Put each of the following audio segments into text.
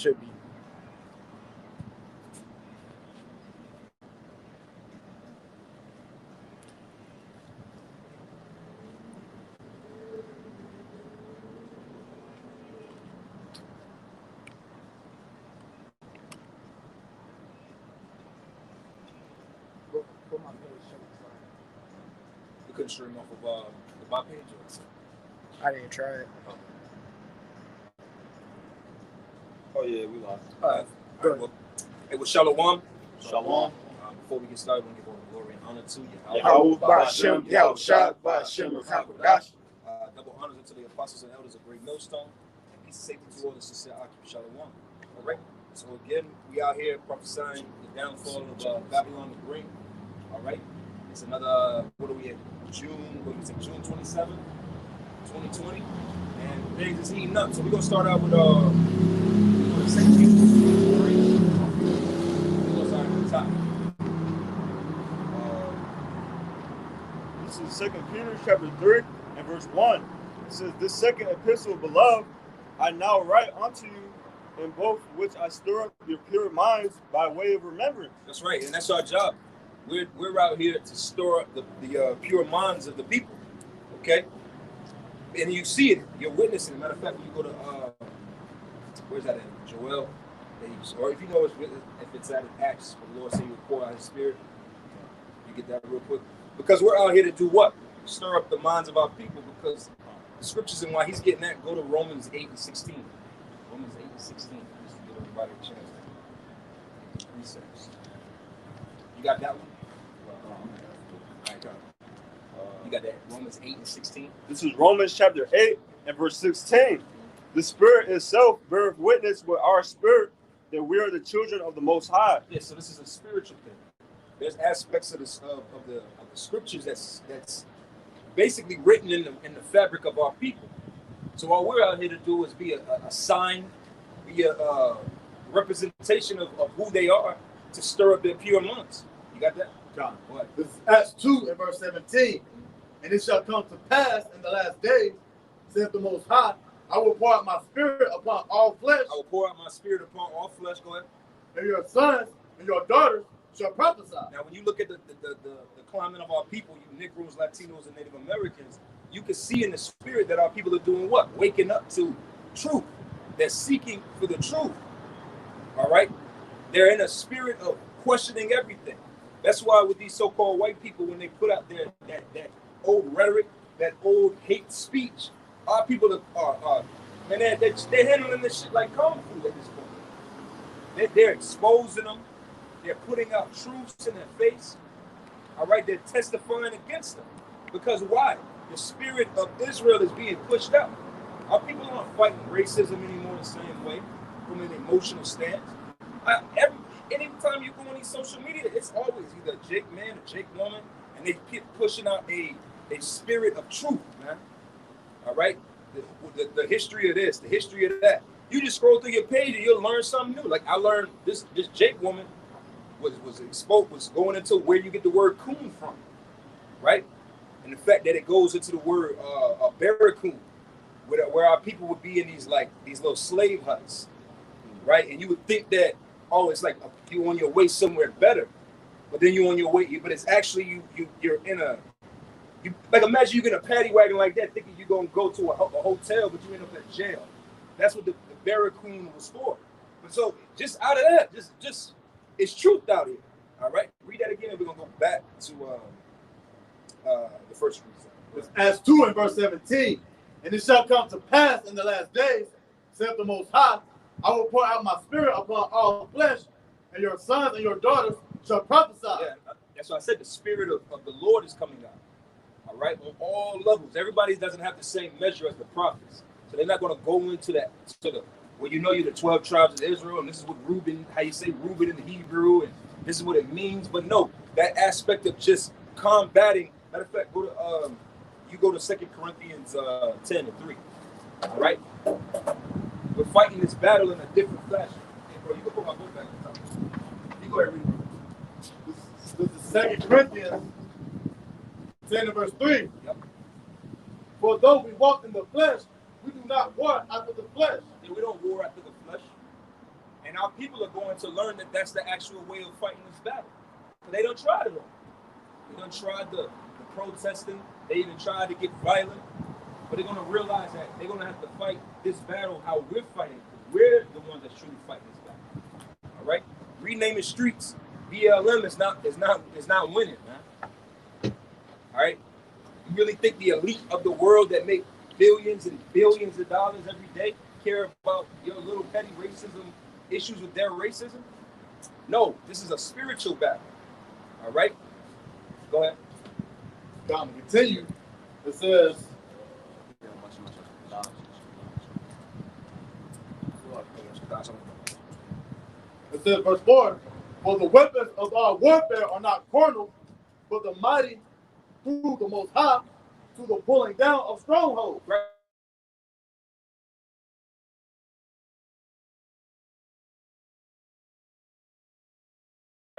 Should be. You couldn't stream off of the my page? I didn't try it. Oh yeah, we lost. All right. Well, it was Shalom. Shalom. Before we get started, we're going to give all the glory and honor to double honors unto the apostles and elders of Great Millstone. And peace and safety to all the sincere occupants. Shalom. All right. So again, we out here prophesying the downfall of Babylon the Great. All right. It's another, what are we at? June 27th, 2020. And things is heating up. So we're going to start out with the same thing. We're going to start at the top. This is 2 Peter chapter 3 and verse 1. It says, "This second epistle, beloved, I now write unto you, in both which I stir up your pure minds by way of remembrance." That's right, and that's our job. We're out here to store up the pure minds of the people, okay? And you see it, you're witnessing it. Matter of fact, when you go to where's that at? Joel, or if you know if it's at Acts, where the Lord say He will pour out His Spirit, you get that real quick. Because we're out here to do what? Stir up the minds of our people. Because the scriptures and why He's getting that, go to Romans 8:16. Romans 8:16. Just to give everybody a chance. 3 seconds. You got that one? You got that? Romans 8:16. This is Romans chapter 8 and verse 16. "The Spirit itself beareth witness with our spirit that we are the children of the Most High." Yeah, so this is a spiritual thing. There's aspects of this of the scriptures that's basically written in the fabric of our people. So all we're out here to do is be a sign, be a representation of who they are, to stir up their pure minds. You got that? John. What? This is Acts 2 and verse 17. "And it shall come to pass in the last days, saith the Most High, I will pour out my spirit upon all flesh. I will pour out my spirit upon all flesh. Go ahead. And your sons and your daughters shall prophesy." Now, when you look at the climate of our people, you Negroes, Latinos, and Native Americans, you can see in the spirit that our people are doing what? Waking up to truth. They're seeking for the truth. All right? They're in a spirit of questioning everything. That's why with these so-called white people, when they put out their that old rhetoric, that old hate speech, our people are they're handling this shit like kung fu at this point. They're exposing them. They're putting out truths in their face. All right, they're testifying against them. Because why? The spirit of Israel is being pushed out. Our people aren't fighting racism anymore the same way, from an emotional stance. Anytime you go on these social media, it's always either a Jake man or Jake woman, and they keep pushing out a spirit of truth, man. All right? The history of this, the history of that. You just scroll through your page and you'll learn something new. Like I learned this Jake woman was going into where you get the word coon from, right? And the fact that it goes into the word barracoon, where our people would be in these little slave huts, right? And you would think that, oh, it's like you on your way somewhere better, but then you're on your way, but it's actually you're in like imagine you get a paddy wagon like that thinking you're gonna go to a hotel, but you end up at jail. That's what the barracoon was for. But so just out of that, just it's truth out here. All right, read that again, and we're gonna go back to the first reason. Acts 2 and verse 17. "And it shall come to pass in the last days, saith the Most High, I will pour out my spirit upon all flesh, and your sons and your daughters shall prophesy." Yeah, that's why I said the spirit of the Lord is coming out. All right, on all levels. Everybody doesn't have the same measure as the prophets, so they're not going to go into that where you're the 12 tribes of Israel, and this is what Reuben, how you say Reuben in the Hebrew, and this is what it means. But no, that aspect of just combating. Matter of fact, go to 2 Corinthians 10 and 3. All right, we're fighting this battle in a different fashion. Hey, bro, you can put my book back on top. You go ahead and read it. This is 2 Corinthians 10 and verse 3. Yep. "For though we walk in the flesh, we do not war after the flesh." Yeah, we don't war after the flesh. And our people are going to learn that that's the actual way of fighting this battle. But they don't try it all. They don't try the protesting. They even try to get violent. But they're going to realize that they're going to have to fight this battle how we're fighting. We're the ones that's truly fighting this battle. All right? Renaming streets, BLM is not winning, man. All right? You really think the elite of the world that make billions and billions of dollars every day care about your little petty racism issues with their racism? No, this is a spiritual battle. All right? Go ahead. Time to continue. It says, verse 4, for the weapons of our warfare are not carnal, but the mighty through the Most High to the pulling down of strongholds. Right.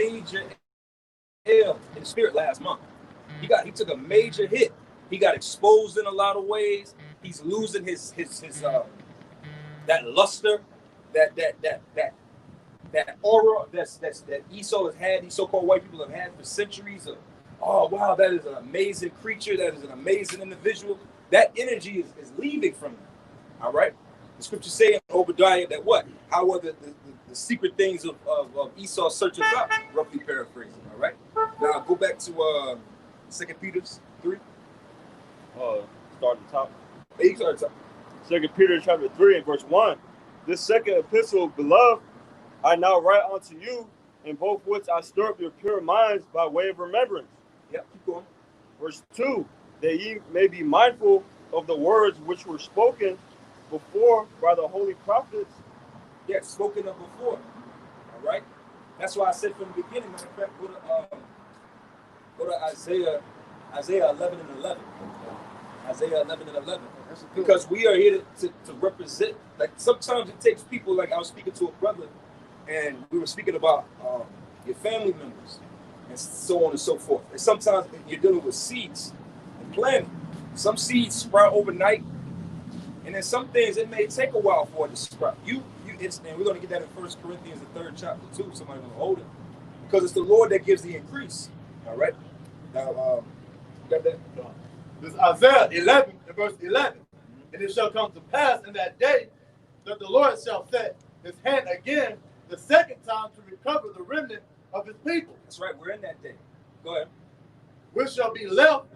Major L in the spirit last month. He took a major hit. He got exposed in a lot of ways. He's losing his that luster, that aura that Esau has had, these so-called white people have had for centuries of, oh wow, that is an amazing creature, that is an amazing individual. That energy is leaving from him. All right? The scriptures say in Obadiah that what? How are the secret things of Esau searching out? Roughly paraphrasing, all right? Now go back to 2 Peter 3. Start at the top. Hey, start at the top. 2 Peter chapter 3 and verse 1. This second epistle, beloved, I now write unto you, in both which I stir up your pure minds by way of remembrance. Yep, keep going. Verse 2, that ye may be mindful of the words which were spoken before by the holy prophets. Yes, spoken of before. All right? That's why I said from the beginning, matter of fact, go to Isaiah 11 and 11. Isaiah 11 and 11. Because we are here to represent, like sometimes it takes people, like I was speaking to a brother and we were speaking about your family members and so on and so forth. And sometimes you're dealing with seeds and planting. Some seeds sprout overnight, and then some things it may take a while for it to sprout. And we're going to get that in 1 Corinthians, the 3rd chapter too. Somebody will hold it, because it's the Lord that gives the increase. All right. Now, got that? This is Isaiah 11 and verse 11. And it shall come to pass in that day that the Lord shall set his hand again the second time to recover the remnant of his people. That's right. We're in that day. Go ahead. Which shall be left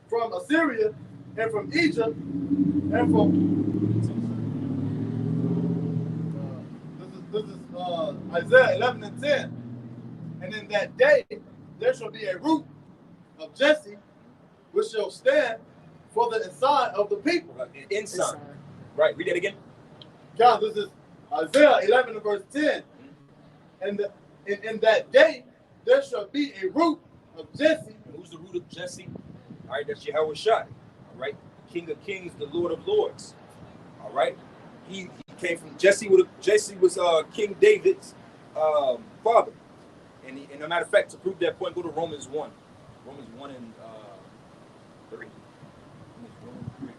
from Assyria and from Egypt and from this is Isaiah 11 and 10. And in that day there shall be a root of Jesse which shall stand for the inside of the people. Inside. Right. Read that again. God, this is Isaiah 11 and verse 10. And in that day there shall be a root of Jesse. Who's the root of Jesse? All right, that's Yahweh Shai. All right, King of Kings, the Lord of Lords. All right, he came from Jesse. Jesse was King David's father. And a matter of fact, to prove that point, go to Romans 1. Romans 1 and 3. Romans 1 and 3.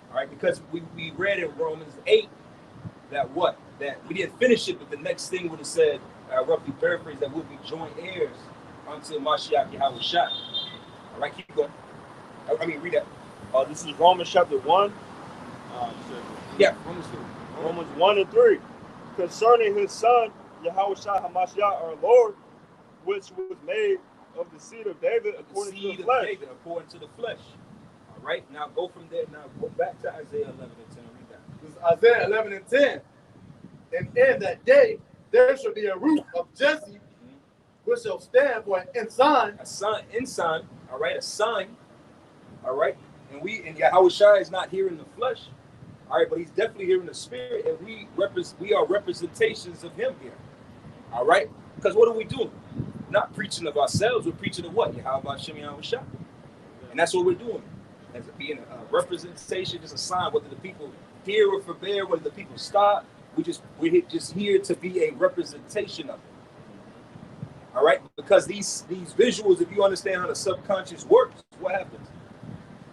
All right, because we read in Romans 8 that what? That we didn't finish it, but the next thing would have said, roughly paraphrase, that we'll be joint heirs unto Mashiach Yahweh Shai. All right, keep going. Read that. This is Romans chapter 1. Yeah, Romans 2. Romans 1 and 3. Concerning his son, Yahweh Shai HaMashiach, our Lord, which was made of the seed of David according to the flesh. David, according to the flesh. All right, now go from there. Now go back to Isaiah 11 and 10. Read that. This is Isaiah 11 and 10. And in that day there shall be a root of Jesse which shall stand for an ensign. Ensign. All right, a sign. All right, and Yahweh Shai is not here in the flesh. All right, but he's definitely here in the spirit, and we are representations of him here. All right, because what are we doing? Not preaching of ourselves, we're preaching of what? Yahweh Shem Yahweh Shai. And that's what we're doing. As being a representation, just a sign, whether the people hear or forbear, whether the people stop, we're just here to be a representation of it. All right, because these visuals, if you understand how the subconscious works, what happens?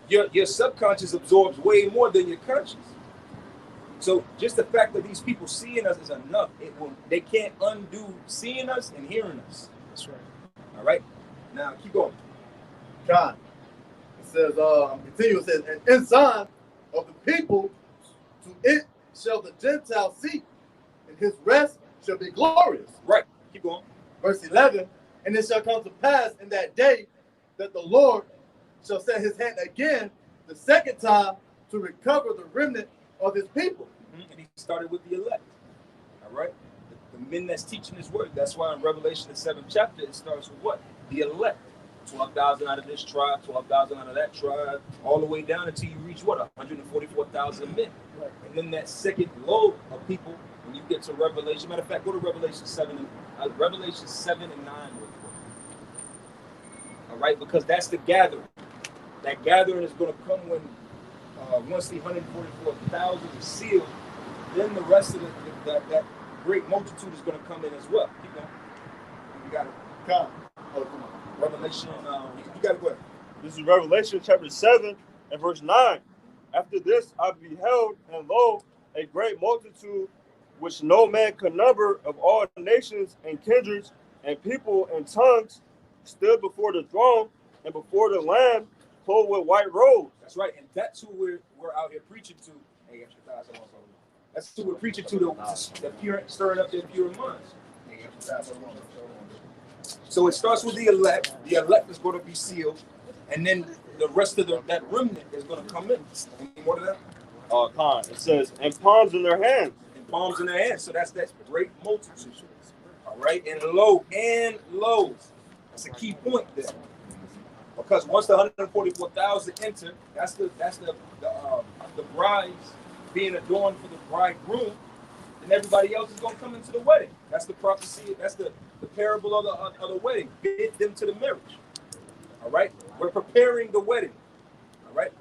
Your subconscious absorbs way more than your conscious. So just the fact that these people seeing us is enough. They can't undo seeing us and hearing us. That's right. All right. Now keep going. God. It says, continue, it says, and inside of the people, to it shall the Gentiles seek, and his rest shall be glorious. Right. Keep going. Verse 11, and it shall come to pass in that day that the Lord shall set his hand again the second time to recover the remnant of his people. Mm-hmm. And he started with the elect. All right. The men that's teaching his word. That's why in Revelation, the 7th chapter, it starts with what? The elect. 12,000 out of this tribe, 12,000 out of that tribe, all the way down until you reach what? 144,000 men. Right. And then that second load of people, when you get to Revelation, matter of fact, go to Revelation 7 and 9 real quick. All right, because that's the gathering. That gathering is going to come when once the 144,000 is sealed, then the rest of that great multitude is going to come in as well. Keep going. You got it. Come. Oh, come on. Revelation, you got to go ahead. This is Revelation chapter 7 and verse 9. After this I beheld, and lo, a great multitude which no man could number, of all nations and kindreds and people and tongues, stood before the throne and before the Lamb, clothed with white robes. That's right, and that's who we're out here preaching to. Hey, that's who we're preaching to, the pure, stirring up their pure minds. So it starts with the elect. The elect is going to be sealed, and then the rest of that remnant is going to come in. Any more to that? It says, and palms in their hands. And palms in their hands. So that's great multitude. All right, and lo. That's a key point there, because once the 144,000 enter, that's the brides being adorned for the bridegroom, and everybody else is going to come into the wedding. That's the prophecy. That's the parable of the wedding. Bid them to the marriage. All right, we're preparing the wedding. All right,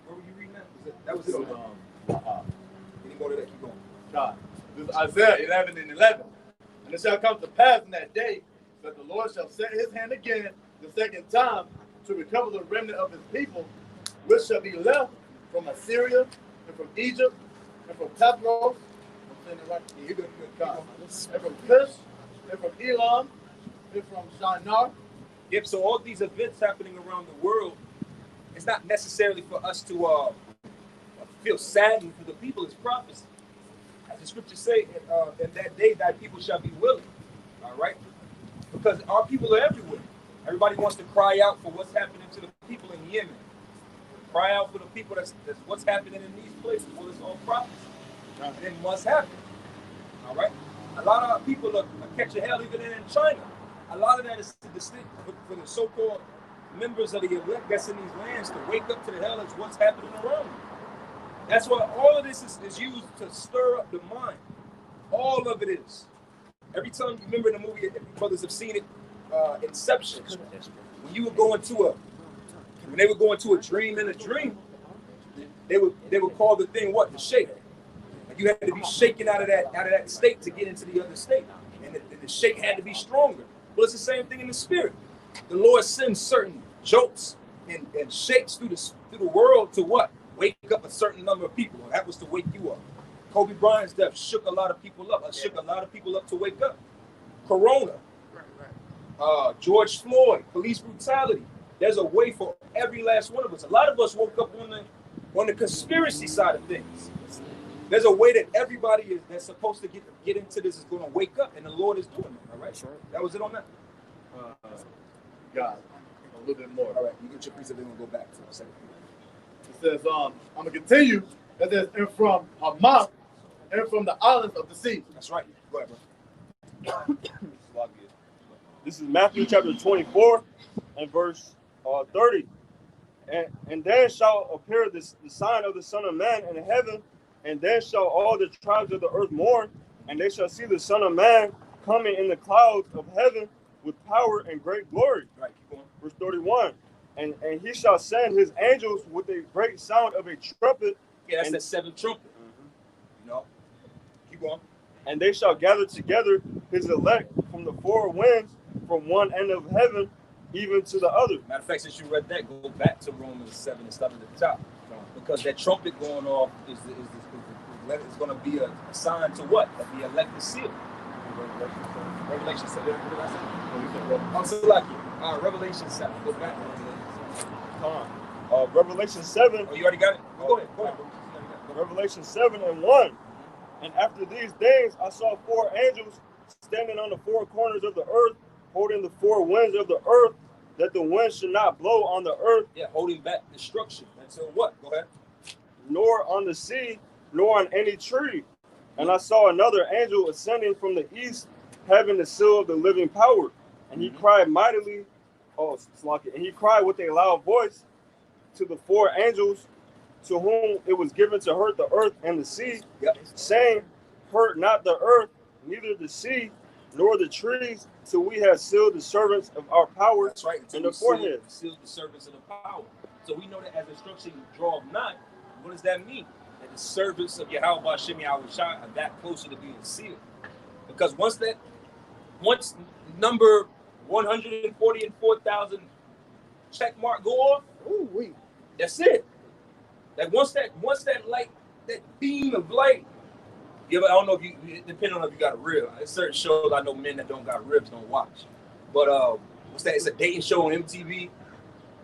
where were you reading that? That was it. Any more to that? Keep going. God. This is Isaiah 11 and 11. And it shall come to pass in that day that the Lord shall set his hand again the second time to recover the remnant of his people, which shall be left from Assyria and from Egypt and from Pathros. I'm saying it right. You're good, God. And from Cush and from Elam and from Shinar. Yep. So all these events happening around the world, it's not necessarily for us to feel saddened for the people. It's prophecy. As the scriptures say, in that day thy people shall be willing. All right? Because our people are everywhere. Everybody wants to cry out for what's happening to the people in Yemen. Cry out for the people that's what's happening in these places. Well, it's all prophecy. And it must happen. All right? A lot of our people are catching hell even in China. A lot of that is distinct for the so-called members of the elect that's in these lands to wake up to the hell that's what's happening around them. That's why all of this is used to stir up the mind. All of it is. Every time you remember in the movie, if you brothers have seen it, Inception, when they would go into a dream in a dream, they would call the thing what? The shake. Like you had to be shaken out of that state to get into the other state, and the shake had to be stronger. Well, it's the same thing in the spirit. The Lord sends certain jolts and shakes through the world to what? Wake up a certain number of people. That was to wake you up. Kobe Bryant's death shook a lot of people up. Shook a lot of people up to wake up. Corona. George Floyd, police brutality. There's a way for every last one of us. A lot of us woke up on the conspiracy side of things. There's a way that everybody that's supposed to get into this is going to wake up, and the Lord is doing it. All right, that was it on that. God, a little bit more. All right, you get your piece of it and go back to the second. It says, I'm gonna continue. That says, and from Hamath, and from the islands of the sea. That's right. Go ahead, bro. This is Matthew chapter 24 and verse 30. And then shall appear the sign of the Son of Man in heaven, and then shall all the tribes of the earth mourn, and they shall see the Son of Man coming in the clouds of heaven with power and great glory. Right, keep going. Verse 31. And he shall send his angels with a great sound of a trumpet. Yeah, that's the seventh trumpet. Mm-hmm. You know, keep going. And they shall gather together his elect from the four winds, from one end of heaven even to the other. Matter of fact, since you read that, go back to Romans 7 and start at the top. Because that trumpet going off is the it's going to be a sign to what? That the elect is sealed. Revelation 7. I'm so lucky. Revelation 7. Go back to Revelation 7. Revelation 7. Oh, you already got it? Go ahead. Go ahead. Revelation 7:1. And after these days, I saw 4 angels standing on the 4 corners of the earth, holding the 4 winds of the earth, that the wind should not blow on the earth. Yeah, holding back destruction. Until what? Go ahead. Nor on the sea, nor on any tree. And I saw another angel ascending from the east, having the seal of the living power. And he cried mightily, and he cried with a loud voice to the 4 angels to whom it was given to hurt the earth and the sea, saying, hurt not the earth, neither the sea, nor the trees, till we have sealed the servants of our power. That's right. In the forehead. Sealed the servants of the power. So we know that as instruction draweth nigh. What does that mean? That the servants of Yahweh Ba'Shem Yahushua are that closer to being sealed. Because once number 144,000 check mark go off, that's it. Like once that light, that beam of light, I don't know if you, depending on if you got a rib. There's certain shows I know men that don't got ribs don't watch. But what's that? It's a dating show on MTV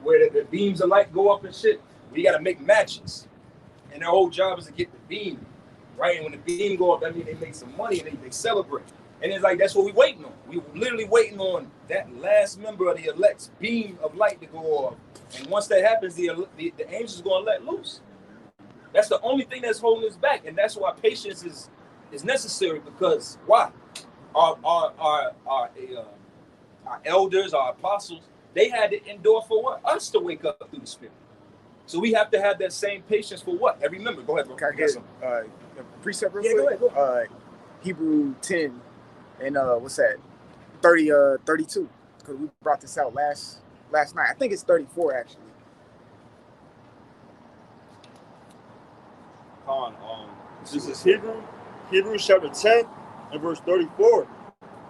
where the beams of light go up and shit. You got to make matches, and their whole job is to get the beam, right? And when the beam go up, that means they make some money and they celebrate. And it's like that's what we waiting on. We literally waiting on that last member of the elect's beam of light to go off. And once that happens, the angels going to let loose. That's the only thing that's holding us back, and that's why patience is necessary. Because why? Our elders, our apostles, they had to endure for what? Us to wake up through the Spirit. So we have to have that same patience for what? Every member. Go ahead, bro. Can I get a precept real quick? Go ahead. Hebrew 10 and what's that? 32. Because we brought this out last night. I think it's 34 actually. This is Hebrews chapter 10 and verse 34.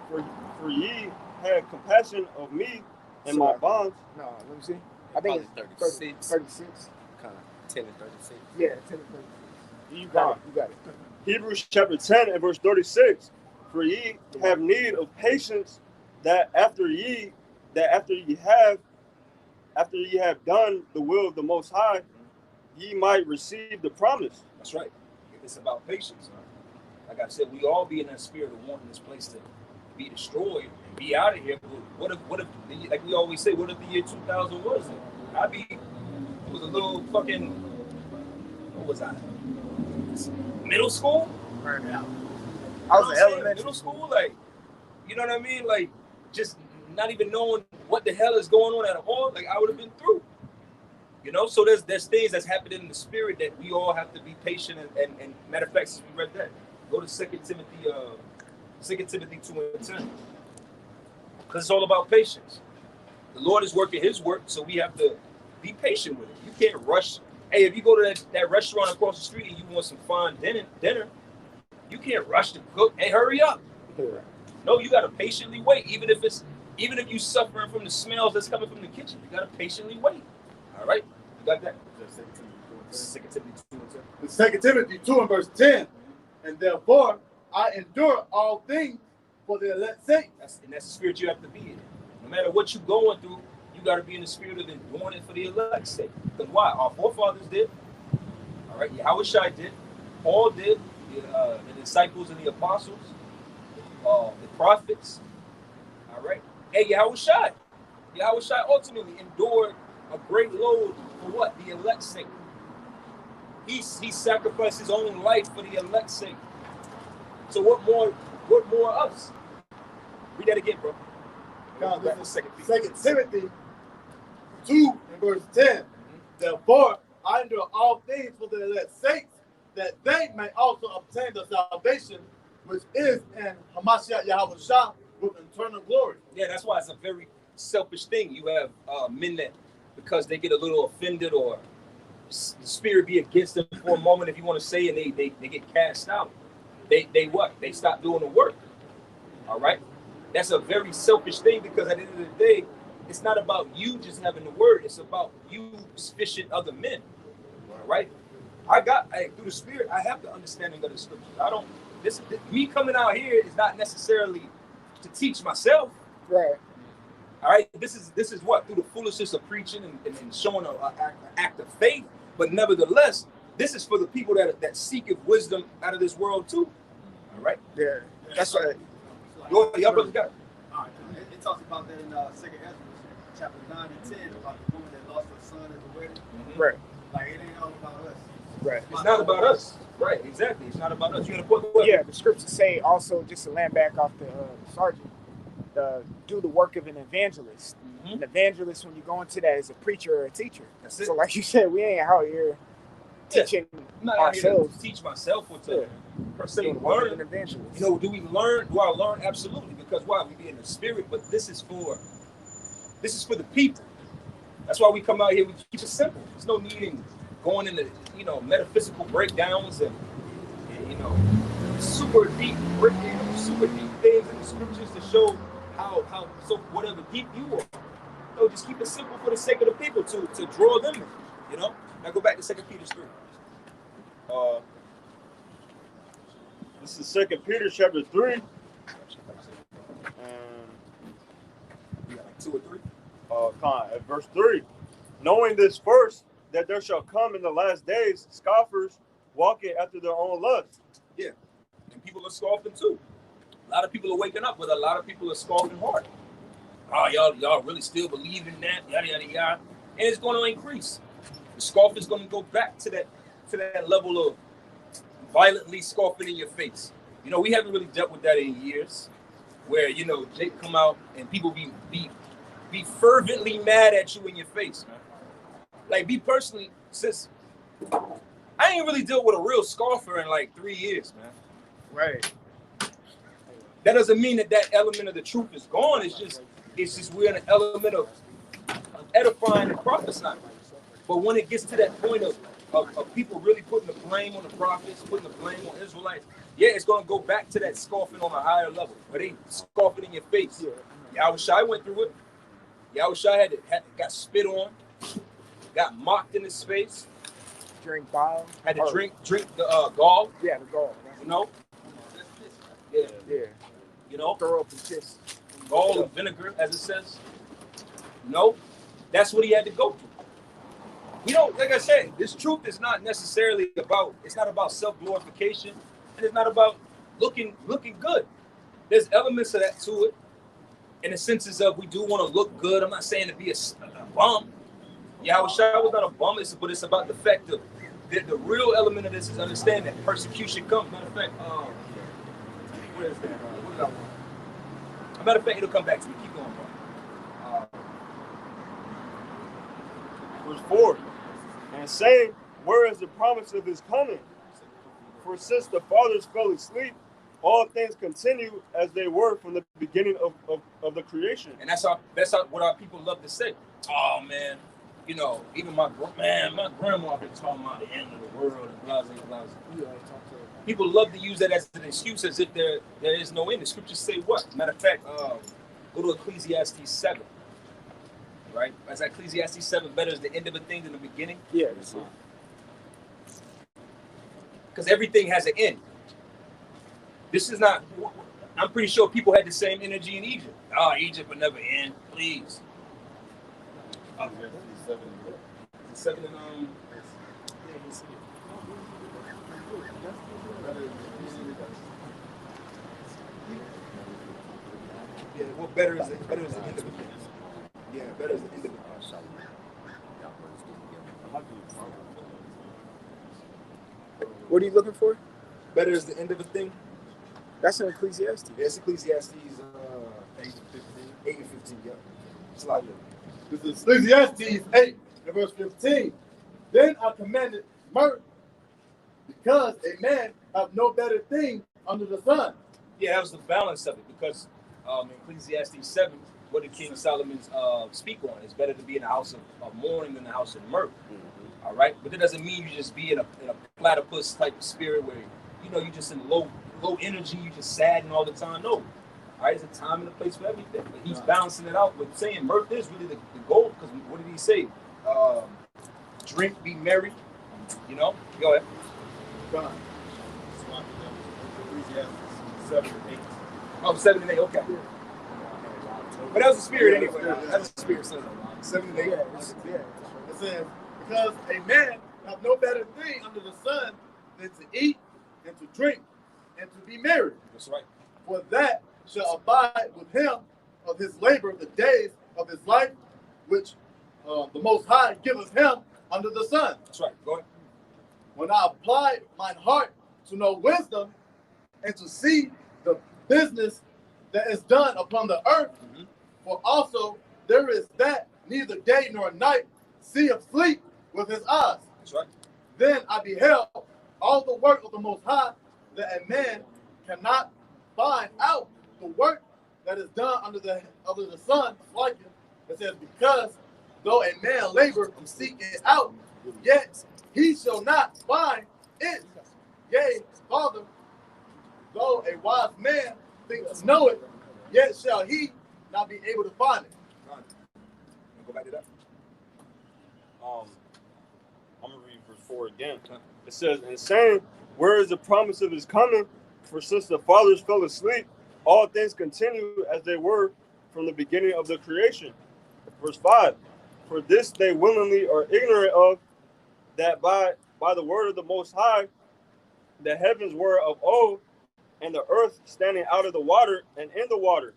For ye had compassion of me and my bonds. No, let me see. I think it's 36. 10 and 36. Yeah, 10 and 36. You got it. Hebrews chapter 10 and verse 36. For ye have need of patience, that after ye have done the will of the Most High, ye might receive the promise. That's right. It's about patience. Huh? Like I said, we all be in that spirit of wanting this place to be destroyed and be out of here. But what if, like we always say, what if the year 2000 was? It was a little fucking, what was I? Middle school? Right now. I was in elementary middle school, like, you know what I mean? Like, just not even knowing what the hell is going on at all. Like, I would have been through. You know, so there's things that's happening in the spirit that we all have to be patient and matter of fact, since we read that, go to 2 Timothy 2 and 10. Because it's all about patience. The Lord is working his work, so we have to be patient with it. You can't rush. Hey, if you go to that restaurant across the street and you want some fine dinner, you can't rush to cook. Hey, hurry up. No, you gotta patiently wait. Even if you're suffering from the smells that's coming from the kitchen, you gotta patiently wait. All right? You got that? 2 Timothy 2 and verse 10. And therefore I endure all things for the elect's sake. That's the spirit you have to be in. No matter what you're going through, you got to be in the spirit of enduring it for the elect's sake. Because why? Our forefathers did. All right? Yahushua did. Paul did. The disciples and the apostles. The prophets. All right? Hey, Yahushua ultimately endured a great load for what? The elect's sake. He sacrificed his own life for the elect's sake. So what more us? Read that again, bro. Now, this is 2 Timothy 2 and verse 10. Therefore, I endure all things for the elect's sake, that they may also obtain the salvation which is in Hamashiach Yahushua with eternal glory. Yeah, that's why it's a very selfish thing. You have men that, because they get a little offended or the spirit be against them for a moment, if you want to say, and they get cast out. They what? They stop doing the work. All right? That's a very selfish thing, because at the end of the day, it's not about you just having the word. It's about you fishing other men. All right? through the Spirit, I have the understanding of the scriptures. I don't, me coming out here is not necessarily to teach myself. Right. All right. This is what, through the foolishness of preaching and showing an act of faith. But nevertheless, this is for the people that seeketh wisdom out of this world too. All right. Yeah. That's right. Y'all brothers got it. All right. It talks about that in 2nd Ezra, chapter 9 and 10, about the woman that lost her son at the wedding. Right. Like, it ain't all about us. Right. It's not about us. Right. Exactly. It's not about us. You got to put. Yeah. The scriptures say also, just to land back off the sergeant, do the work of an evangelist. Mm-hmm. An evangelist, when you go into that, is a preacher or a teacher. That's it. So, like you said, we ain't out here teaching I'm not out here ourselves. to teach myself or to per se Doing the work of an learn. evangelist. You know, do we learn? Do I learn? Absolutely. Because why? We be in the spirit, but this is for the people. That's why we come out here. We keep it simple. There's no need in going into metaphysical breakdowns and super deep things in the scriptures to show how so whatever deep you are. No, just keep it simple for the sake of the people to draw them in. Now go back to 2 Peter 3. This is 2 Peter chapter 3. And You got like 2 or 3. at verse 3. Knowing this first, that there shall come in the last days scoffers walking after their own lust. Yeah, and people are scoffing too. A lot of people are waking up, but a lot of people are scoffing hard. Oh, y'all really still believe in that? Yada yada yada, and it's going to increase. The scoff is going to go back to that level of violently scoffing in your face. We haven't really dealt with that in years, where Jake come out and people be fervently mad at you in your face, man. Like me personally, sis, I ain't really dealt with a real scoffer in like 3 years, man. Right. That doesn't mean that element of the truth is gone. It's just we're in an element of edifying and prophesying. But when it gets to that point of people really putting the blame on the prophets, putting the blame on Israelites, yeah, it's going to go back to that scoffing on a higher level. But they scoffing in your face. Yahushua went through it. Yahushua got spit on, got mocked in his face. Drink bile. Had to drink the gall. Yeah, the gall. Yeah. Throw up and kiss. Gall and vinegar, as it says. That's what he had to go through. We don't, like I said, this truth is not necessarily it's not about self-glorification, and it's not about looking good. There's elements of that to it, in the senses of we do want to look good. I'm not saying to be a bum. Yahushua was not a bum, but it's about the fact of the real element of this is understanding that persecution comes. Matter of fact, where is that? What did I want? As a matter of fact, it'll come back to me. Keep going, bro. Verse 4. And saying, where is the promise of his coming? For since the fathers fell asleep, all things continue as they were from the beginning of the creation. And that's what our people love to say. Oh man, even my grandma been talking about the end of the world and blah blah blah. People love to use that as an excuse, as if there is no end. The scriptures say what? Matter of fact, go to Ecclesiastes 7. Right? As Ecclesiastes 7, better is the end of a thing than the beginning. Yeah. Because everything has an end. This is not. I'm pretty sure people had the same energy in Egypt. Oh, Egypt will never end. Please. Seven and yeah. Well, better is the end of it. Yeah, better is the end of it. What are you looking for? Better is the end of a thing. That's in Ecclesiastes. Yeah, it's Ecclesiastes 8 and 15. Yeah, it's like This is Ecclesiastes 8 and verse 15. Then I commanded mirth, because a man have no better thing under the sun. yeah, that was the balance of it, because in Ecclesiastes 7, what did King Solomon speak on? It's better to be in the house of mourning than the house of mirth. All right, but that doesn't mean you just be in a platypus type of spirit where you're just in low energy, you just sadden all the time. No, all right, there's a time and a place for everything. But he's balancing it out with saying mirth is really the goal. Because what did he say? Drink, be merry, You know? Go ahead. God. Ecclesiastes 7 and 8. Oh, 7 and 8, okay. But that was the spirit anyway. That's the spirit. 7 and 8. Yeah. It says, because a man have no better thing under the sun than to eat and to drink and to be merry. That's right. For that shall abide with him of his labor the days of his life, which the Most High giveth him under the sun. That's right. Go ahead. When I applied mine heart to know wisdom and to see the business that is done upon the earth, for also there is that neither day nor night seeth sleep with his eyes. That's right. Then I beheld all the work of the Most High, that a man cannot find out the work that is done under the sun. Like it says, because though a man labor to seek it out, yet he shall not find it. Yea, Father, though a wise man think to know it, yet shall he not be able to find it. Go back to that. I'm gonna read verse 4 again. It says, "And saying, where is the promise of his coming? For since the fathers fell asleep, all things continue as they were from the beginning of the creation." Verse 5, "For this they willingly are ignorant of, that by the word of the Most High, the heavens were of old, and the earth standing out of the water and in the water,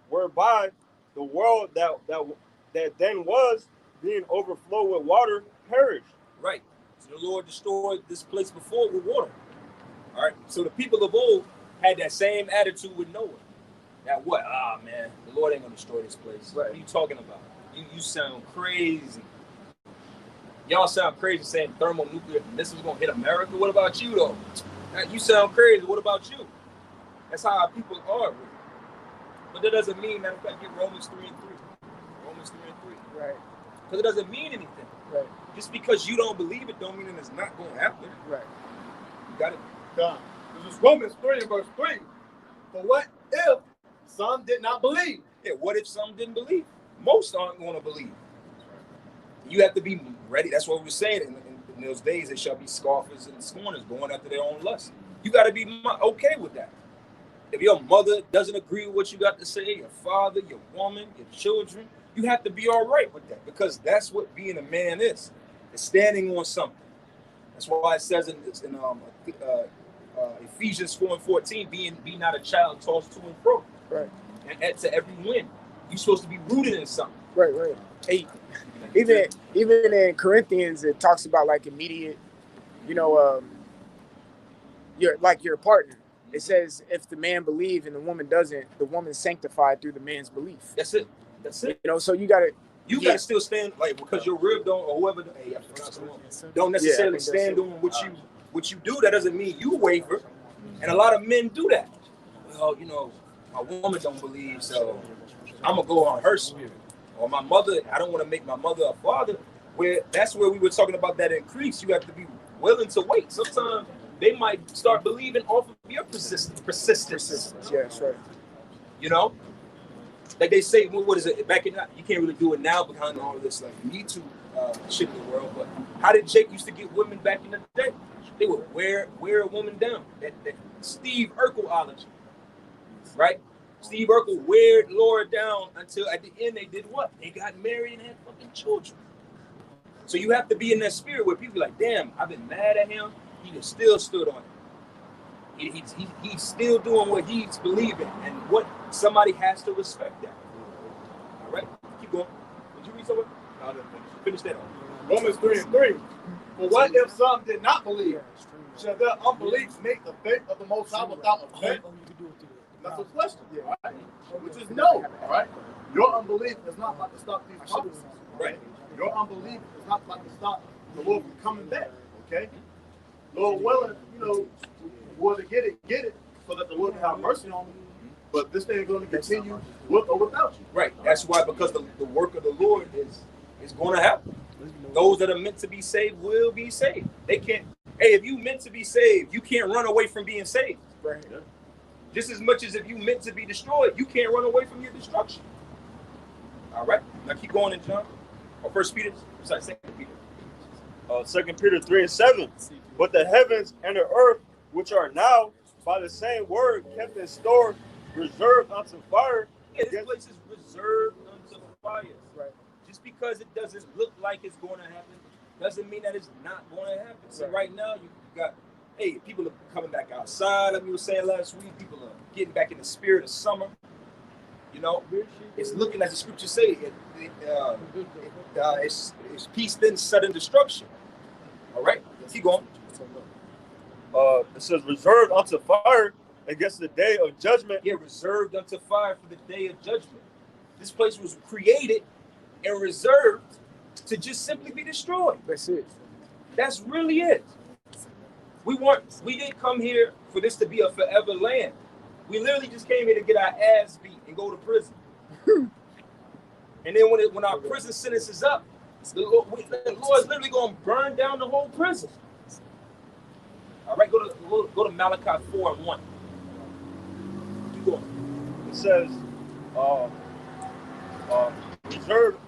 whereby the world that then was, being overflowed with water, perished." Right. So the Lord destroyed this place before with water. All right. So the people of old had that same attitude with Noah. That what? Ah, man, the Lord ain't gonna destroy this place. Right. What are you talking about? You sound crazy. Y'all sound crazy saying thermonuclear missiles gonna hit America. What about you though? You sound crazy. What about you? That's how our people are with it. But that doesn't mean, matter of fact, get Romans 3 and 3. Romans 3 and 3. Right. Because it doesn't mean anything. Right. Just because you don't believe it don't mean that it's not going to happen. Right. You got it? God. This is Romans 3 and verse 3. For what if some did not believe? Yeah, what if some didn't believe? Most aren't going to believe. You have to be ready. That's what we were saying. In those days, there shall be scoffers and scorners going after their own lust. You got to be okay with that. If your mother doesn't agree with what you got to say, your father, your woman, your children, you have to be all right with that, because that's what being a man is. It's standing on something. That's why it says in Ephesians 4 and 14, be not a child tossed to and fro. Right. And to every wind. You're supposed to be rooted in something. Right. Hey, even in Corinthians, it talks about like immediate, your partner. It says if the man believe and the woman doesn't, the woman's sanctified through the man's belief. That's it. So you gotta still stand, like, because your rib don't, or whoever don't necessarily stand on what you do. That doesn't mean you waver. And a lot of men do that. Well, my woman don't believe, so I'm gonna go on her spirit. Or my mother, I don't want to make my mother a father. That's where we were talking about that increase. You have to be willing to wait. Sometimes they might start believing off of your persistence. Yeah, that's right. Like they say, what is it? Back in, you can't really do it now behind all of this like Me Too shit in the world. But how did Jake used to get women back in the day? They would wear a woman down. That Steve Urkel-ology, right? Steve Urkel weared Laura down until at the end they did what? They got married and had fucking children. So you have to be in that spirit where people are like, damn, I've been mad at him. He just still stood on it. He's still doing what he's believing, and what somebody has to respect that. All right, keep going. Did you read somewhere? No, I didn't finish that off. Romans 3 and 3. For what if some did not believe? Shall their unbelief make the faith of the Most High without effect? That's the question, right? Which is no, all right? Your unbelief is not about to stop these prophecies, right? Your unbelief is not about to stop the Lord from coming back, okay? Lord willing, want to get it, so that the Lord can have mercy on you. But this thing is going to continue with or without you. Right. That's why, because the work of the Lord is going to happen. Those that are meant to be saved will be saved. They can't. Hey, if you meant to be saved, you can't run away from being saved. Right. Just as much as if you meant to be destroyed, you can't run away from your destruction. All right. Now keep going in John. Or 1 Peter. Sorry, 2 Peter. 2 Peter 3:7. But the heavens and the earth, which are now by the same word kept in store, reserved unto fire. Yeah, this place is reserved unto fire. Right. Just because it doesn't look like it's going to happen, doesn't mean that it's not going to happen. So right now, you got, hey, people are coming back outside, like we were saying last week. People are getting back in the spirit of summer. You know, it's looking, as the scriptures say, it's peace, then sudden destruction. All right, keep going. It says reserved unto fire against the day of judgment. Yeah, reserved unto fire for the day of judgment. This place was created and reserved to just simply be destroyed. That's it. That's really it. We didn't come here for this to be a forever land. We literally just came here to get our ass beat and go to prison. And then when our prison sentence is up, the Lord's literally going to burn down the whole prison. All right, go to Malachi 4:1. Keep going. It says reserved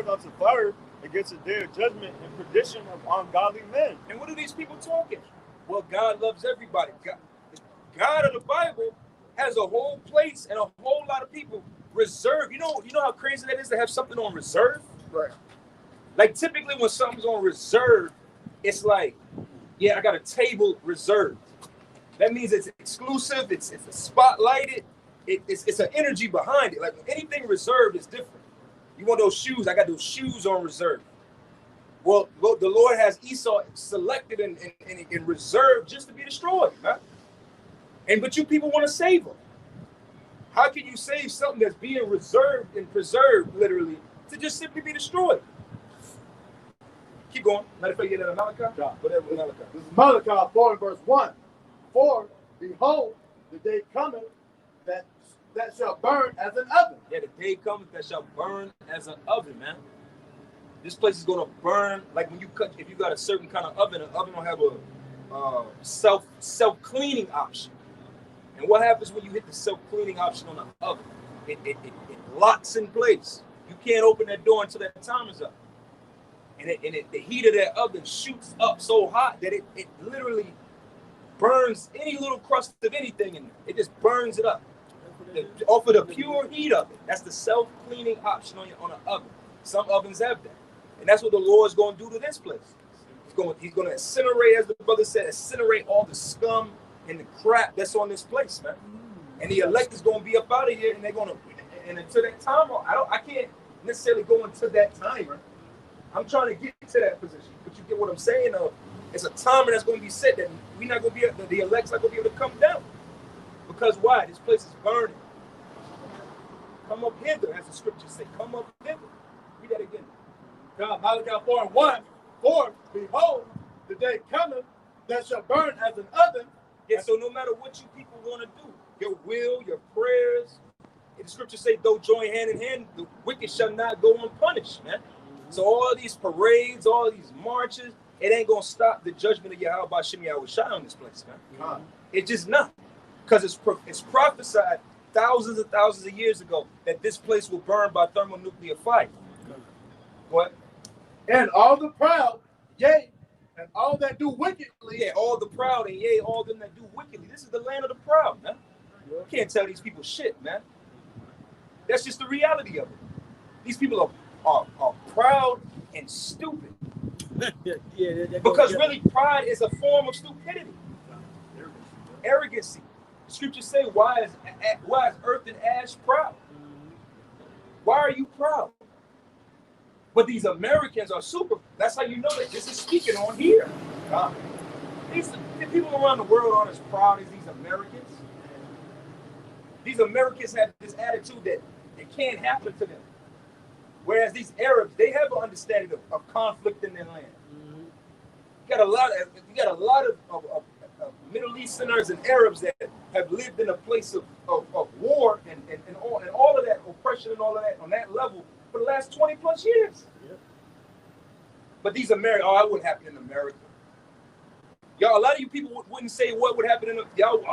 unto fire against the day of judgment and perdition of ungodly men. And what are these people talking? Well, God loves everybody. God of the Bible has a whole place and a whole lot of people reserved. You know how crazy that is to have something on reserve? Right. Like typically when something's on reserve, it's like, yeah, I got a table reserved. That means it's exclusive, it's spotlighted, it's an energy behind it. Like anything reserved is different. You want those shoes? I got those shoes on reserve. Well, the Lord has Esau selected and reserved just to be destroyed, man. But you people want to save them. How can you save something that's being reserved and preserved, literally, to just simply be destroyed? Keep going. Matter of fact, get into Malachi. Whatever, Malachi. This is Malachi 4 and verse 1. For behold, the day cometh that shall burn as an oven. Yeah, the day cometh that shall burn as an oven, man. This place is going to burn like when you cut. If you got a certain kind of oven, an oven will have a self-cleaning option. And what happens when you hit the self-cleaning option on the oven? It locks in place. You can't open that door until that time is up. And the heat of that oven shoots up so hot that it literally burns any little crust of anything in there. It just burns it up. Off of the pure heat of it. That's the self-cleaning option on an oven. Some ovens have that. And that's what the Lord's going to do to this place. He's going to incinerate, as the brother said, incinerate all the scum and the crap that's on this place, man. And the elect is going to be up out of here, and they're going to, and until that time, I can't necessarily go into that timer. I'm trying to get to that position, but you get what I'm saying? It's a timer that's going to be set that we're not going to be able, the elect's not going to be able to come down. Because why? This place is burning. Come up hither, as the scriptures say. Come up hither. Read that again. God, Malachi 4 and 1. For behold, the day cometh that shall burn as an oven. Yeah, so no matter what you people want to do, your will, your prayers, the scriptures say, though join hand in hand, the wicked shall not go unpunished, man. So all these parades, all these marches, it ain't going to stop the judgment of Yahweh Shem Yahweh Shai on this place, man. It's just not. Because it's prophesied thousands and thousands of years ago that this place will burn by thermonuclear fire. What? And all the proud, yea, and all that do wickedly. Yeah, all the proud, and yea, all them that do wickedly. This is the land of the proud, man. You can't tell these people shit, man. That's just the reality of it. These people are proud and stupid. Because really, pride is a form of stupidity. Arrogancy. The scriptures say, why is earth and ash proud? Why are you proud? But these Americans are super. That's how you know that this is speaking on here. The people around the world aren't as proud as these Americans. These Americans have this attitude that it can't happen to them. Whereas these Arabs, they have an understanding of conflict in their land. You got a lot of Middle Easterners and Arabs that have lived in a place of war and all of that oppression and all of that on that level for the last 20 plus years. Yeah. But these Americans, that wouldn't happen in America. Y'all, a lot of you people wouldn't say what would happen in y'all.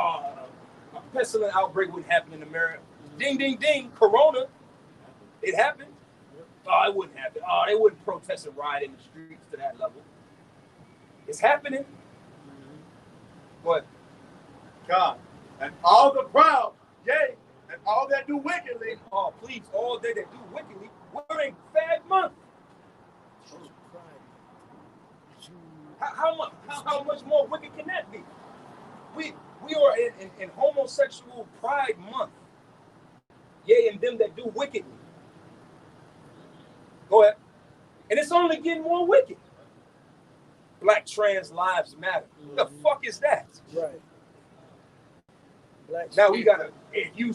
A pestilent outbreak wouldn't happen in America. Ding, ding, ding. Corona, it happened. It wouldn't happen. They wouldn't protest and riot in the streets to that level. It's happening. But God. And all the proud, yea, and all that do wickedly. oh, please, all they that do wickedly, we're in fag month. How much more wicked can that be? We are in homosexual pride month. Yea, and them that do wickedly. Go ahead. And it's only getting more wicked. Black trans lives matter. The fuck is that? Right. Black Now we gotta, if you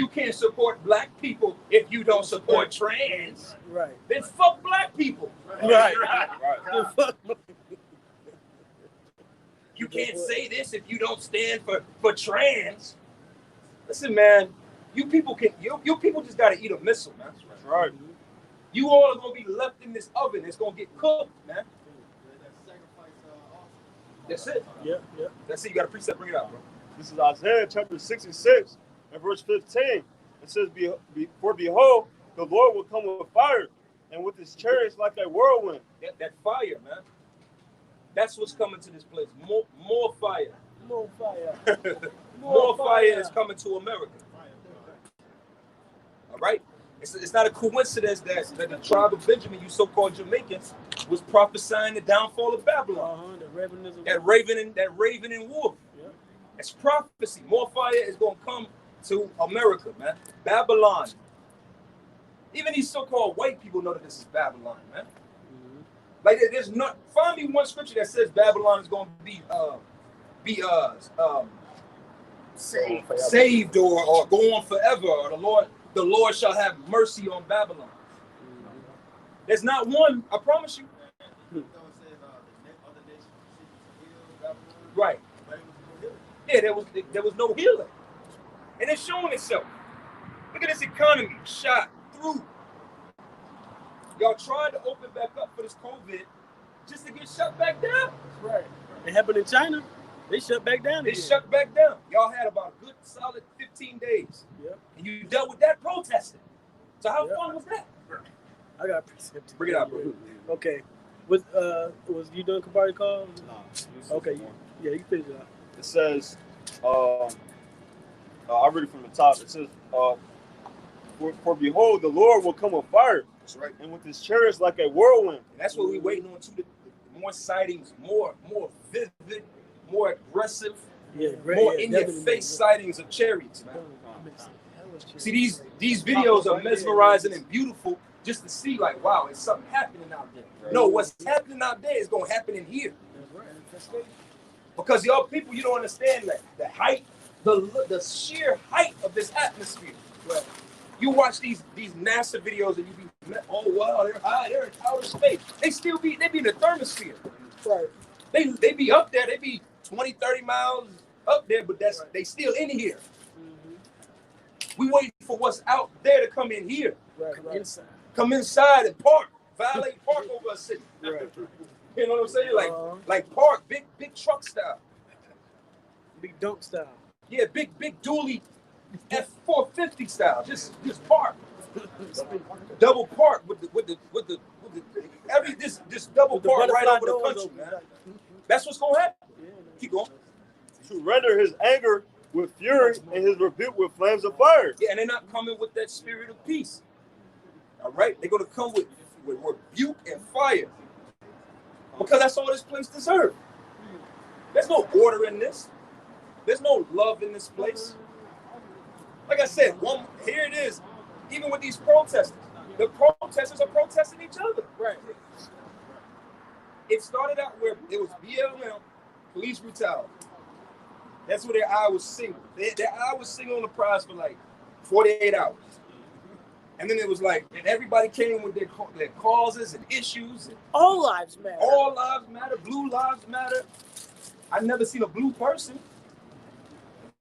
can't support black people if you don't support trans. Right. Then fuck black people. Right. You can't say this if you don't stand for trans. Listen, man, you people just gotta eat a missile, man. That's right. You all are gonna be left in this oven. It's gonna get cooked, man. That's it. Yep. That's it. You got a precept. Bring it out, bro. This is Isaiah chapter 66 and verse 15. It says, For behold, the Lord will come with fire, and with his chariots like a whirlwind. That fire, man. That's what's coming to this place. More fire. More fire. More fire is coming to America. All right? It's not a coincidence that the tribe of Benjamin, you so-called Jamaicans, was prophesying the downfall of Babylon. That raven and wolf. Yeah. It's prophecy. More fire is going to come to America, man. Babylon. Even these so-called white people know that this is Babylon, man. Mm-hmm. Like there's not. Find me one scripture that says Babylon is going to be saved or go on forever, or the Lord shall have mercy on Babylon. Mm-hmm. There's not one. I promise you. Right. Yeah, there was no healing. And it's showing itself. Look at this economy shot through. Y'all tried to open back up for this COVID just to get shut back down. Right. It happened in China. They shut back down. They shut back down. Y'all had about a good solid 15 days. Yep. And you dealt with that protesting. So how fun was that? I got a precept. Bring it out, bro. Okay. Was you doing Kabari calls? No. Okay. Yeah, you finish it out. It says, I'll read it from the top. It says, for behold, the Lord will come with fire. That's right. And with his chariots like a whirlwind. And that's what we're waiting on too. More sightings, more vivid, more aggressive, more in-your-face sightings of chariots, man. See, these videos are mesmerizing and beautiful just to see, like, wow, it's something happening out there. Right. No, what's happening out there is going to happen in here. That's right. Because y'all people, you don't understand that the height, the sheer height of this atmosphere. Right. You watch these NASA videos and you be, oh wow, they're high, they're in outer space. They be in the thermosphere. Right. They be up there, they be 20, 30 miles up there, but they still in here. Mm-hmm. We waiting for what's out there to come in here. Right. Come inside and park. Valet park over a city. Right. You know what I'm saying? Like park, big truck style. Big dump style. Yeah, big dually F450 style. Just park. Double park with the this double park right over the country, man. That's what's gonna happen. Yeah, keep going. To render his anger with fury and his rebuke with flames of fire. Yeah, and they're not coming with that spirit of peace. All right, they're gonna come with rebuke and fire. Because that's all this place deserves. There's no order in this. There's no love in this place. Like I said, here it is. Even with these protesters, the protesters are protesting each other. Right. It started out where it was BLM, police brutality. That's where their eye was single. Their eye was single on the prize for like 48 hours. And then it was like, and everybody came with their causes and issues. And all lives matter. All lives matter. Blue lives matter. I've never seen a blue person.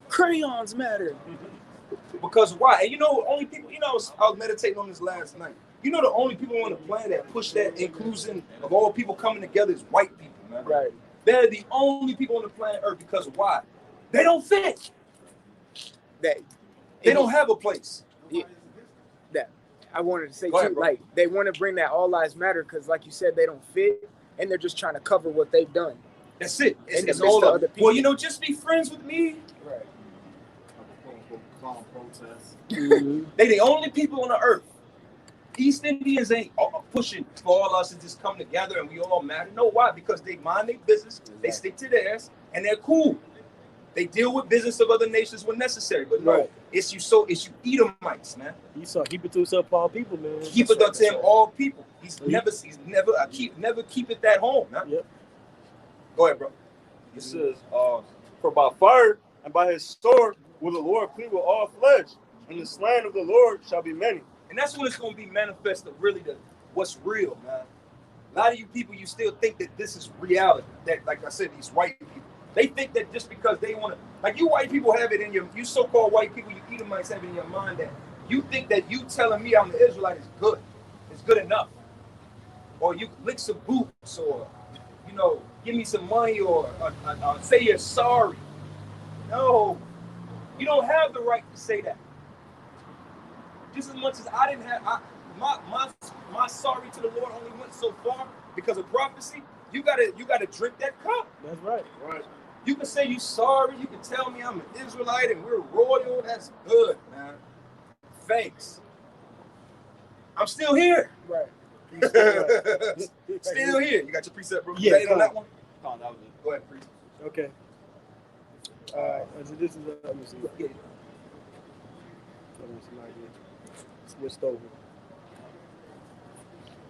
Crayons matter. Because why? And you know, only people, I was meditating on this last night. You know, the only people on the planet that push that inclusion of all people coming together is white people, man. Right. They're the only people on the planet Earth because why? They don't fit. They don't have a place. Yeah. That I wanted to say too, like they want to bring that all lives matter because, like you said, they don't fit. and they're just trying to cover what they've done. That's it. In the It's midst all of of other it. Well, people. you know, just be friends with me. Right. Calm protest. They the only people on the earth. East Indians ain't pushing for all us to just come together and we all matter. No, why? Because they mind their business, they stick to theirs, and they're cool. They deal with business of other nations when necessary. But no, Right. it's you Edomites, man. Esau, keep it to himself, all people, man. Keep it up to him, all people. He's never keep it that home, man. Yep. Go ahead, bro. It says, for by fire and by his sword will the Lord plead with all flesh, and the slain of the Lord shall be many. And that's when it's going to be manifested, really, what's real, man. A lot of you people, you still think that this is reality. That, like I said, these white people, they think that just because they want to, like you white people have it in you so-called white people, you Edomites have it in your mind that you think that you telling me I'm an Israelite is good. It's good enough. Or you lick some boots, or, you know, give me some money, or say you're sorry. No, you don't have the right to say that. Just as much as I didn't have, my sorry to the Lord only went so far because of prophecy. You gotta drink that cup. That's right. Right. You can say you sorry. You can tell me I'm an Israelite and we're royal. That's good, man. Thanks. I'm still here. Right. Still here. You got your precept, bro? Yeah, On that one? Oh, that was it. Go ahead, precept. Okay. All right. So this is let me see. Yeah. Switched over.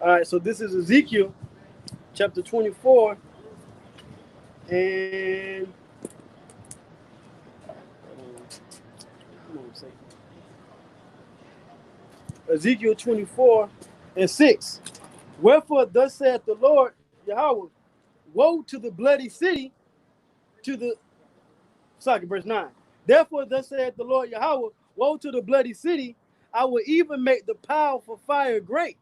All right. So this is Ezekiel, chapter 24, and Ezekiel 24 and 6. Wherefore thus saith the Lord Yahweh, woe to the bloody city, verse 9. Therefore thus saith the Lord Yahweh, woe to the bloody city, I will even make the pile for fire great.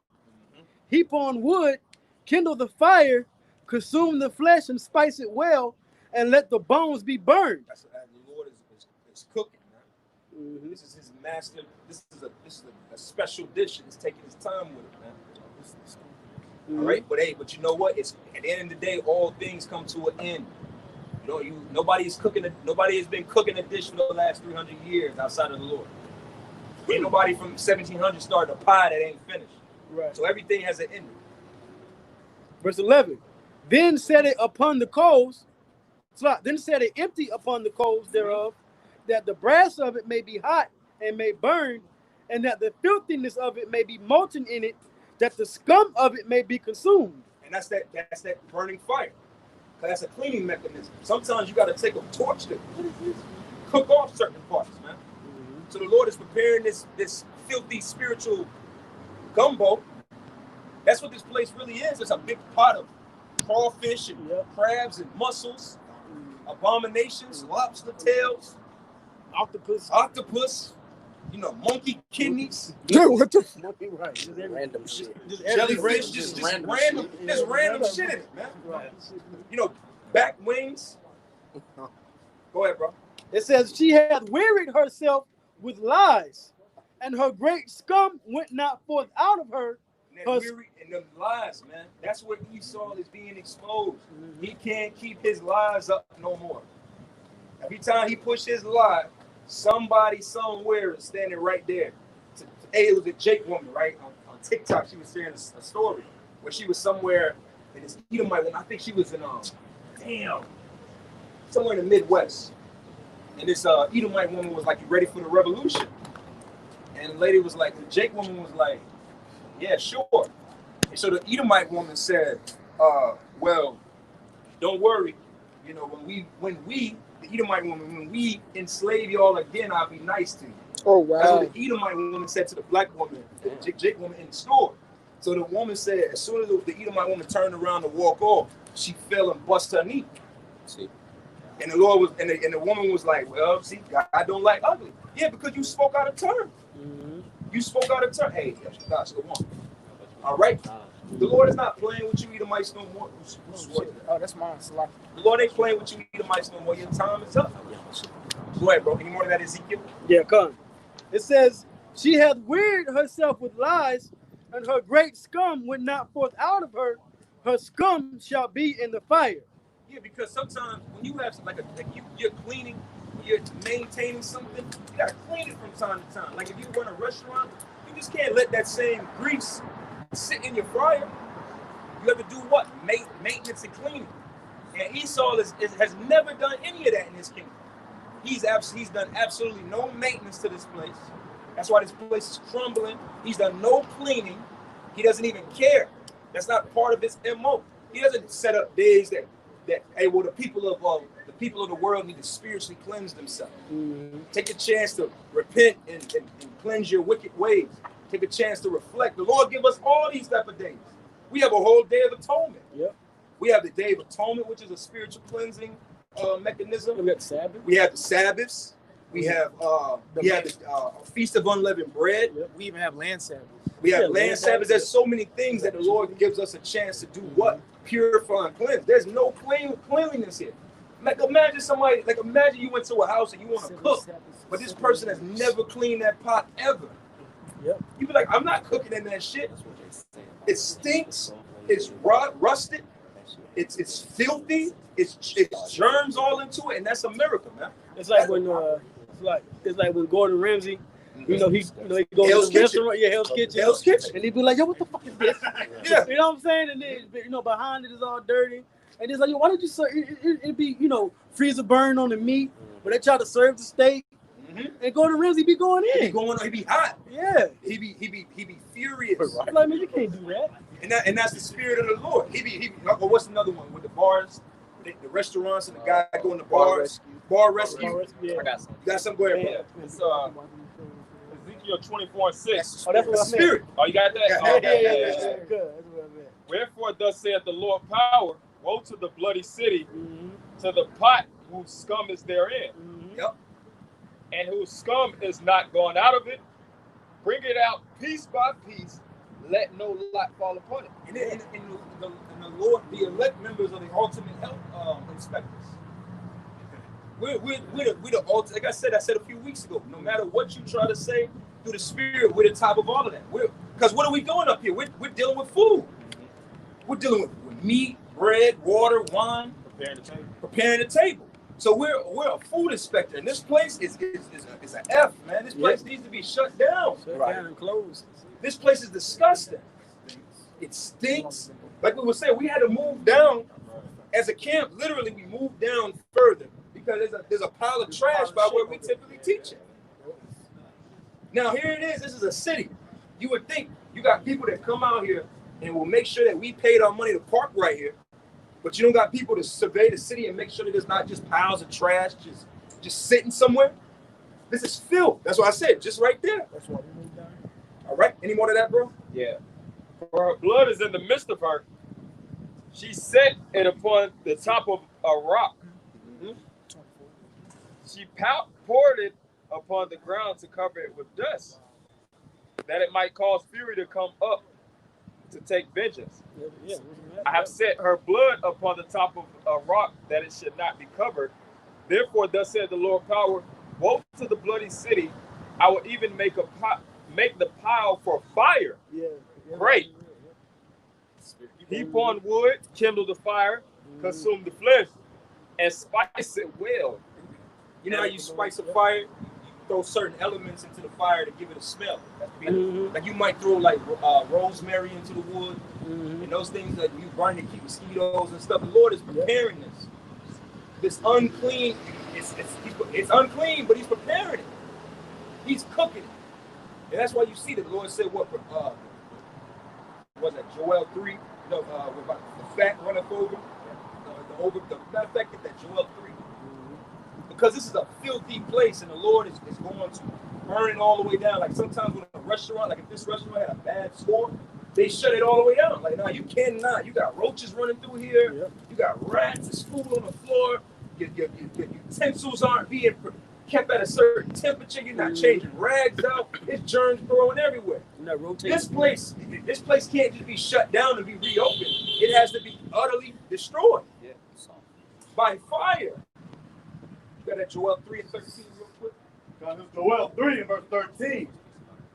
Heap on wood, kindle the fire, consume the flesh and spice it well, and let the bones be burned. That's the Lord is cooking, man. This is his master. This is a special dish, and he's taking his time with it, man. All right, but you know what? It's at the end of the day, all things come to an end. Nobody has been cooking a dish for the last 300 years outside of the Lord. Ain't nobody from 1700 started a pie that ain't finished. Right. So everything has an ending. Verse 11. Then set it upon the coals. Then set it empty upon the coals thereof, that the brass of it may be hot and may burn, and that the filthiness of it may be molten in it, that the scum of it may be consumed. And that's that burning fire. That's a cleaning mechanism. Sometimes you got to take a torch to cook off certain parts, man. So the Lord is preparing this filthy spiritual gumbo. That's what this place really is. It's a big pot of crawfish and crabs and mussels, abominations, lobster tails, octopus, monkey kidneys. Dude, what the? Right. Just Random shit. Jellyfish, just random shit in it, man. Right. Back wings. Go ahead, bro. It says, she hath wearied herself with lies, and her great scum went not forth out of her. And the lies, man. That's where Esau is being exposed. He can't keep his lies up no more. Every time he pushes his lie, somebody somewhere is standing right there. It was a Jake woman, right? On TikTok, she was sharing a story where she was somewhere in this Edomite woman. I think she was in somewhere in the Midwest. And this Edomite woman was like, "You ready for the revolution?" And the lady was like, the Jake woman was like, "Yeah, sure." And so the Edomite woman said, "Well, don't worry. When we, the Edomite woman, when we enslave y'all again, I'll be nice to you." Oh, wow. That's what the Edomite woman said to the black woman, the Jake woman in the store. So the woman said, as soon as the Edomite woman turned around to walk off, she fell and bust her knee. See? And the Lord was, and the woman was like, "Well, see, God don't like ugly." Yeah, because you spoke out of turn. You spoke out of turn. Hey, gosh, go on. All right. The Lord is not playing with you, Edomites, no more. Oh, that's mine. Salah. The Lord ain't playing with you, Edomites, no more. Your time is up. Go ahead, bro. Any more of that Ezekiel? Yeah, come. It says, she hath wearied herself with lies, and her great scum went not forth out of her. her scum shall be in the fire. Yeah, because sometimes when you have you're cleaning, you're maintaining something, you gotta clean it from time to time. Like if you run a restaurant, you just can't let that same grease sit in your fryer. You have to do what? Maintenance and cleaning. And Esau has never done any of that in his kingdom. He's done absolutely no maintenance to this place. That's why this place is crumbling. He's done no cleaning. He doesn't even care. That's not part of his MO. He doesn't set up days that hey, well, the people of the world need to spiritually cleanse themselves. Mm-hmm. Take a chance to repent and cleanse your wicked ways. Take a chance to reflect. The Lord give us all these type of days. We have a whole day of atonement. Yep. We have the Day of Atonement, which is a spiritual cleansing mechanism. We have the Sabbath. We have the Sabbaths. We have the Feast of Unleavened Bread. Yep. We even have land Sabbaths. We have land Sabbaths. There's so many things that the Lord gives us a chance to do what? Purify and cleanse. There's no cleanliness here. Like imagine you went to a house and you want to cook, but this person has never cleaned that pot ever. Yep. You be like, I'm not cooking in that shit. It stinks. It's rusted. It's filthy. It's germs all into it, and that's a miracle, man. It's like when when Gordon Ramsay, he goes to the restaurant, Hell's Kitchen, and he'd be like, yo, what the fuck is this? Yeah. You know what I'm saying? And then, behind it is all dirty. And it's like, yo, why don't you serve it'd be, freezer burn on the meat, but they try to serve the steak. Mm-hmm. And Gordon Ramsay be going in. He be hot. Yeah. He be furious. Like, man, you can't do that. And that's the spirit of the Lord. What's another one with the bars, the restaurants, and the guy going to bars, bar rescue. Yeah. I got some. You got some? Go ahead, bro. It's Ezekiel 24:6. Oh, that's what I spirit. meant. Oh, you got that? Yeah. Good. That's what I meant. Wherefore thus saith the Lord power, woe to the bloody city, to the pot whose scum is therein. Mm-hmm. Yep. And whose scum is not gone out of it. Bring it out piece by piece. Let no lot fall upon it. And the Lord, the elect members of the ultimate health inspectors. We're the ultimate. Like I said a few weeks ago. No matter what you try to say through the spirit, we're the top of all of that. Because what are we doing up here? We're dealing with food. We're dealing with meat, bread, water, wine. Preparing the table. So we're a food inspector, and this place is an F, man. This place needs to be shut down. Shut down and closed. This place is disgusting. It stinks. Like we were saying, we had to move down as a camp. Literally, we moved down further because there's a pile of trash by where we typically teach it. Now here it is. This is a city. You would think you got people that come out here and will make sure that we paid our money to park right here. But you don't got people to survey the city and make sure that there's not just piles of trash just sitting somewhere. This is filth. That's what I said, just right there. That's why we moved down. All right. Any more to that, bro? Yeah. For her blood is in the midst of her. She set it upon the top of a rock. Mm-hmm. She poured it upon the ground to cover it with dust, that it might cause fury to come up to take vengeance. Yeah. I have set her blood upon the top of a rock that it should not be covered. Therefore, thus said the Lord power, woe to the bloody city. I will even make the pile for fire. Yeah. Great. Heap on wood, kindle the fire, consume the flesh, and spice it well. You know how you spice a fire? You throw certain elements into the fire to give it a smell. Like you might throw like rosemary into the wood, and those things that you burn to keep mosquitoes and stuff. The Lord is preparing this. This unclean, it's unclean, but He's preparing it. He's cooking it. And that's why you see the Lord said, what was that, Joel 3? About the fat runneth over. The matter of fact, get that Joel 3. Because this is a filthy place, and the Lord is going to burn it all the way down. Like sometimes when a restaurant, like if this restaurant had a bad score, they shut it all the way down. Like, no, you cannot. You got roaches running through here. Yep. You got rats. There's food on the floor. Your utensils aren't being kept at a certain temperature. You're not changing rags out. There's germs growing everywhere. This place can't just be shut down and be reopened. It has to be utterly destroyed by fire. You got that Joel 3 and 13 real quick? Joel 3 and verse 13.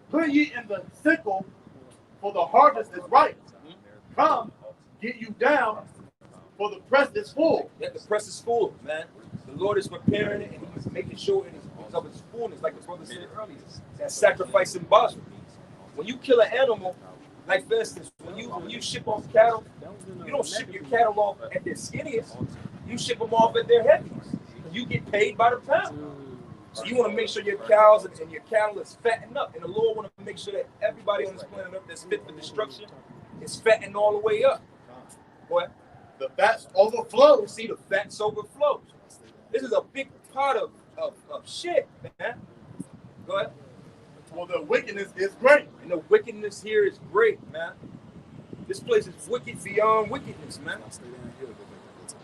Put ye in the sickle, for the harvest is ripe. Come, get you down, for the press is full. Yeah, the press is full, man. The Lord is preparing it, and He's making sure it is of its fullness, like the brother said earlier. That sacrifice in Basra. When you kill an animal, like for instance, when you ship off cattle, you don't ship your cattle off at their skinniest. You ship them off at their heaviest. You get paid by the pound. So you want to make sure your cows and your cattle is fattened up. And the Lord want to make sure that everybody on this planet Earth that's fit for destruction is fattened all the way up. What? The fats overflow. See, the fats overflow. This is a big part of shit, man. Go ahead. Well, the wickedness is great. And the wickedness here is great, man. This place is wicked beyond wickedness, man.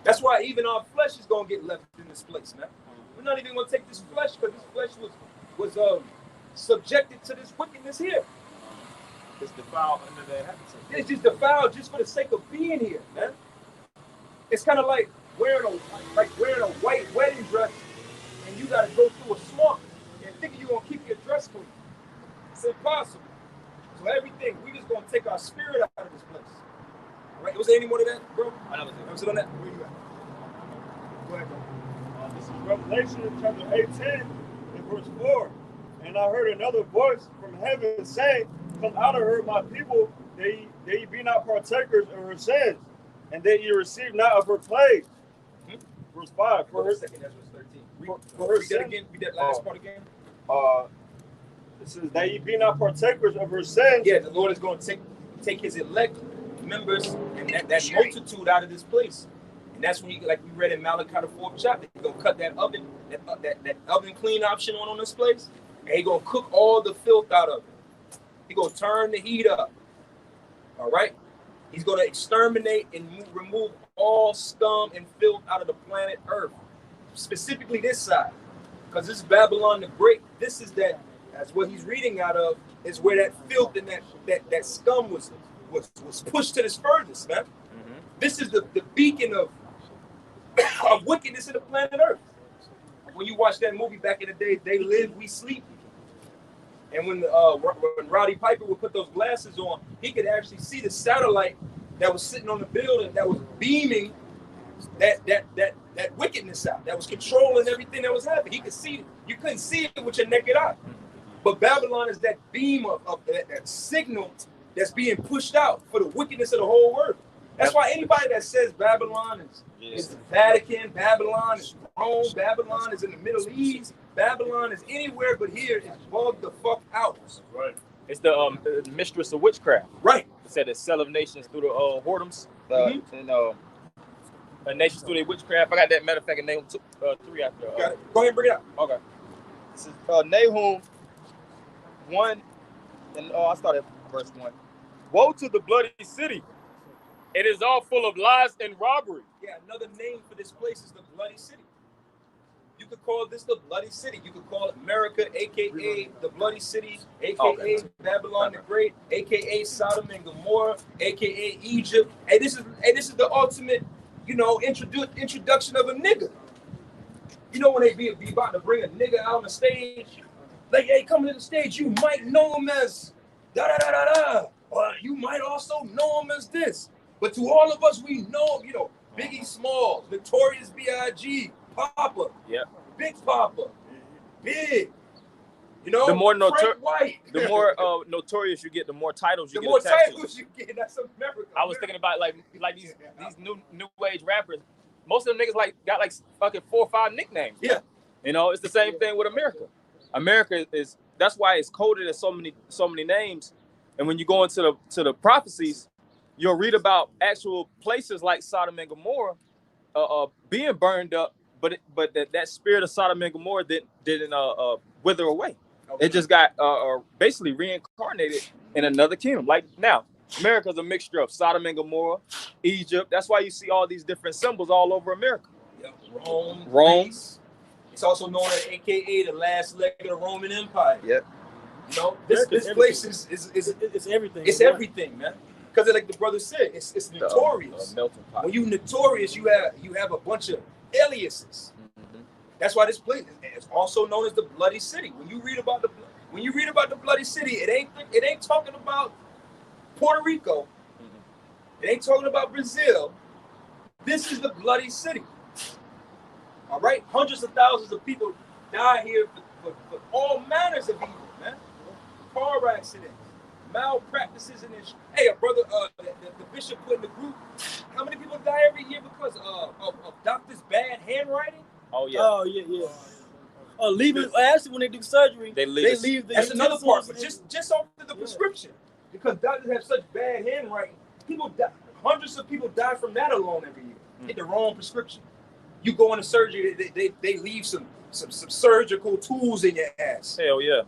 That's why even our flesh is going to get left in this place, man. We're not even going to take this flesh because this flesh was subjected to this wickedness here. It's defiled under their habitat. It's just defiled just for the sake of being here, man. It's kind of like wearing a white wedding dress and you got to go through a swamp and thinking you're going to keep your dress clean. It's impossible. So everything, we just going to take our spirit out of this place. All right? Was there any more to that, bro? I never said on that. Where you at? Go ahead, bro. This is Revelation chapter 18 and verse 4. And I heard another voice from heaven saying, "Come out of her, my people, that ye be not partakers of her sins, and that ye receive not of her plagues." Verse 5. For her second, that's verse 13. For her sin, again, read that last part again. It says that ye be not partakers of her sins. Yeah, the Lord is going to take his elect members and that multitude out of this place. And that's when like we read in Malachi the 4th chapter, he's gonna cut that oven clean option on this place, and he's gonna cook all the filth out of it. He's gonna turn the heat up. All right? He's gonna exterminate and remove all scum and filth out of the planet Earth. Specifically this side. Because this is Babylon the Great. This is that's what he's reading out of, is where that filth and that scum was pushed to this furthest, man. Mm-hmm. This is the beacon of wickedness in the planet Earth. When you watch that movie back in the day, They Live, We Sleep. And when Roddy Piper would put those glasses on, he could actually see the satellite that was sitting on the building that was beaming that wickedness out, that was controlling everything that was happening. He could see it. You couldn't see it with your naked eye. But Babylon is that beam of that signal that's being pushed out for the wickedness of the whole world. That's why anybody that says Babylon is the Vatican, Babylon is Rome, Babylon is in the Middle East, Babylon is anywhere but here is bugged the fuck out. Right. It's the mistress of witchcraft. Right. It said the sell of nations through the whoredoms. And nations through their witchcraft. I got that. Matter of fact, in Nahum 3 after. Got it. Go ahead and bring it up. Okay. This is Nahum 1, and I started verse 1. Woe to the bloody city. It is all full of lies and robbery. Yeah, another name for this place is the bloody city. You could call this the bloody city. You could call it America, a.k.a. the bloody city, a.k.a. Babylon the Great, a.k.a. Sodom and Gomorrah, a.k.a. Egypt. And this is the ultimate, introduction of a nigga. You know when they be about to bring a nigga out on the stage, like, hey, come to the stage, you might know him as da-da-da-da-da, or you might also know him as this. But to all of us, we know him, Biggie Smalls, Notorious B.I.G., Papa, Big Papa, Big, the more White. The more notorious you get, the more titles you get. The more attached titles to. you get, that's America. I was thinking about like these new age rappers. Most of them niggas got fucking 4 or 5 nicknames. Yeah. It's the same thing with America. America is, that's why it's coded as so many names. And when you go into the prophecies, you'll read about actual places like Sodom and Gomorrah being burned up, but that spirit of Sodom and Gomorrah didn't wither away. Okay. It just got basically reincarnated in another kingdom. Like now, America's a mixture of Sodom and Gomorrah, Egypt. That's why you see all these different symbols all over America. Yeah. Rome. It's also known as AKA the last leg of the Roman Empire. Yep. This place is it's everything. It's everything, man. Because like the brother said, it's notorious. Melting pot. When you notorious, you have a bunch of aliases. Mm-hmm. That's why this place is also known as the Bloody City. When you read about the Bloody City, it ain't talking about Puerto Rico. Mm-hmm. It ain't talking about Brazil. This is the bloody city. All right? Hundreds of thousands of people die here for all manners of evil, man. Car accidents, malpractices, and this. Hey, a brother, the bishop put in the group, how many people die every year because of doctors' bad handwriting? Oh yeah. Oh yeah. Leaving. Actually, when they do surgery, They leave the. That's another part, but utensils just off of the prescription, because doctors have such bad handwriting, people die. Hundreds of people die from that alone every year. Get the wrong prescription. You go into surgery, they leave some surgical tools in your ass. Hell yeah.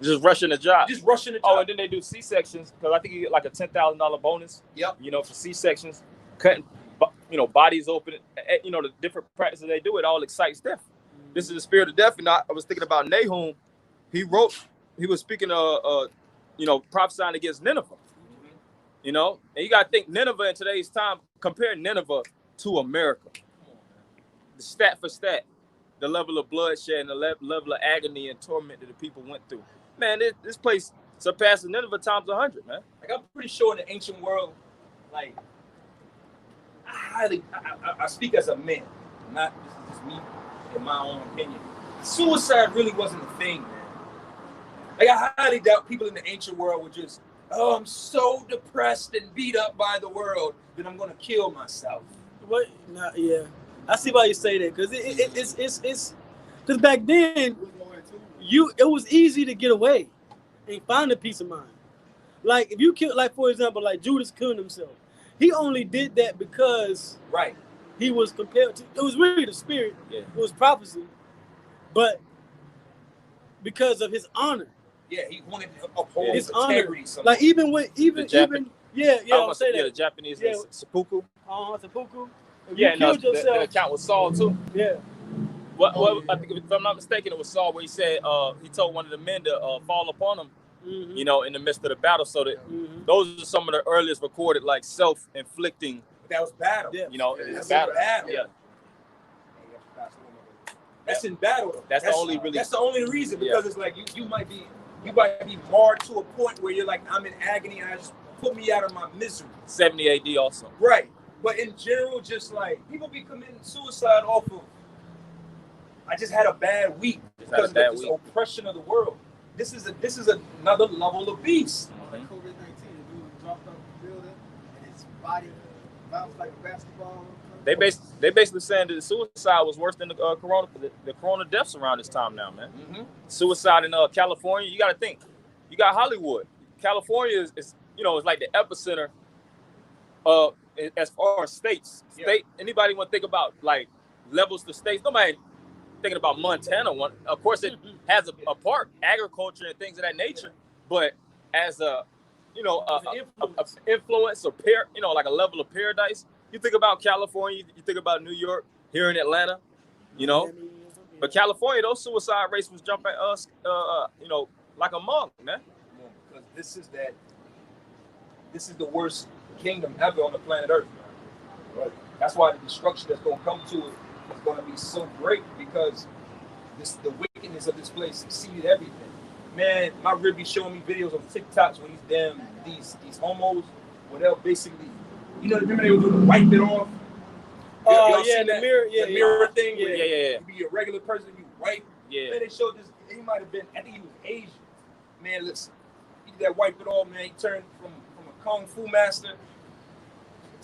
Just rushing the job. Just rushing the job. Oh, and then they do C-sections because I think you get like a $10,000 bonus. Yep. You know, for C-sections, cutting, bodies open. You know, the different practices they do. It all excites death. This is the spirit of death. And I was thinking about Nahum. He was speaking prophesying against Nineveh. You know, and you got to think Nineveh in today's time. Compare Nineveh to America. The stat for stat, the level of bloodshed and the level of agony and torment that the people went through. Man, this place surpasses Nineveh times 100, man. Like, I'm pretty sure in the ancient world, like, I speak as a man, not this is me in my own opinion. Suicide really wasn't a thing, man. Like, I highly doubt people in the ancient world were just, oh, I'm so depressed and beat up by the world that I'm gonna kill myself. What? Nah, yeah, I see why you say that because it's because back then it was easy to get away and find a peace of mind. Like if you kill, like for example, like Judas killed himself. He only did that because he was compelled to. It was really the spirit. Yeah. It was prophecy, but because of his honor. Yeah, he wanted to uphold his integrity. Like even I'll say that. The Japanese seppuku. Seppuku. Yeah, no, the account was Saul too. Yeah. I think if I'm not mistaken, it was Saul where he said he told one of the men to fall upon him, you know, in the midst of the battle. So that those are some of the earliest recorded like self-inflicting. That was battle. Yeah. You know, that's battle. Yeah. That's in battle. That's the only really. That's the only reason because it's like you might be marred to a point where you're like, I'm in agony and I just put me out of my misery. 70 AD also. Right. But in general, just like people be committing suicide off of, I just had a bad week because of this oppression of the world. This is another level of beast. Like COVID-19, the dude dropped off the building and his body bounced like a basketball. They basically saying that the suicide was worse than the corona deaths around this time now, man. Suicide in California, you got to think. You got Hollywood. California is it's like the epicenter as far as states. Anybody want to think about like levels to states? Nobody thinking about Montana. One, of course, it has a part, agriculture and things of that nature. But as a influence or like a level of paradise. You think about California, you think about New York, here in Atlanta, But California, those suicide rates was jumping us, like a monk, man. Because this is the worst kingdom ever on the planet Earth, man. Right. That's why the destruction that's going to come to it is going to be so great because the wickedness of this place exceeded everything. Man, my rib be showing me videos on TikToks where these homos, where they'll basically, remember they were doing the wipe it off? Oh, yeah, the mirror, the mirror thing. Yeah. You be a regular person, you wipe. Yeah. Man, they showed this, he might have been, I think he was Asian. Man, listen, he did that wipe it off, man. He turned from a kung fu master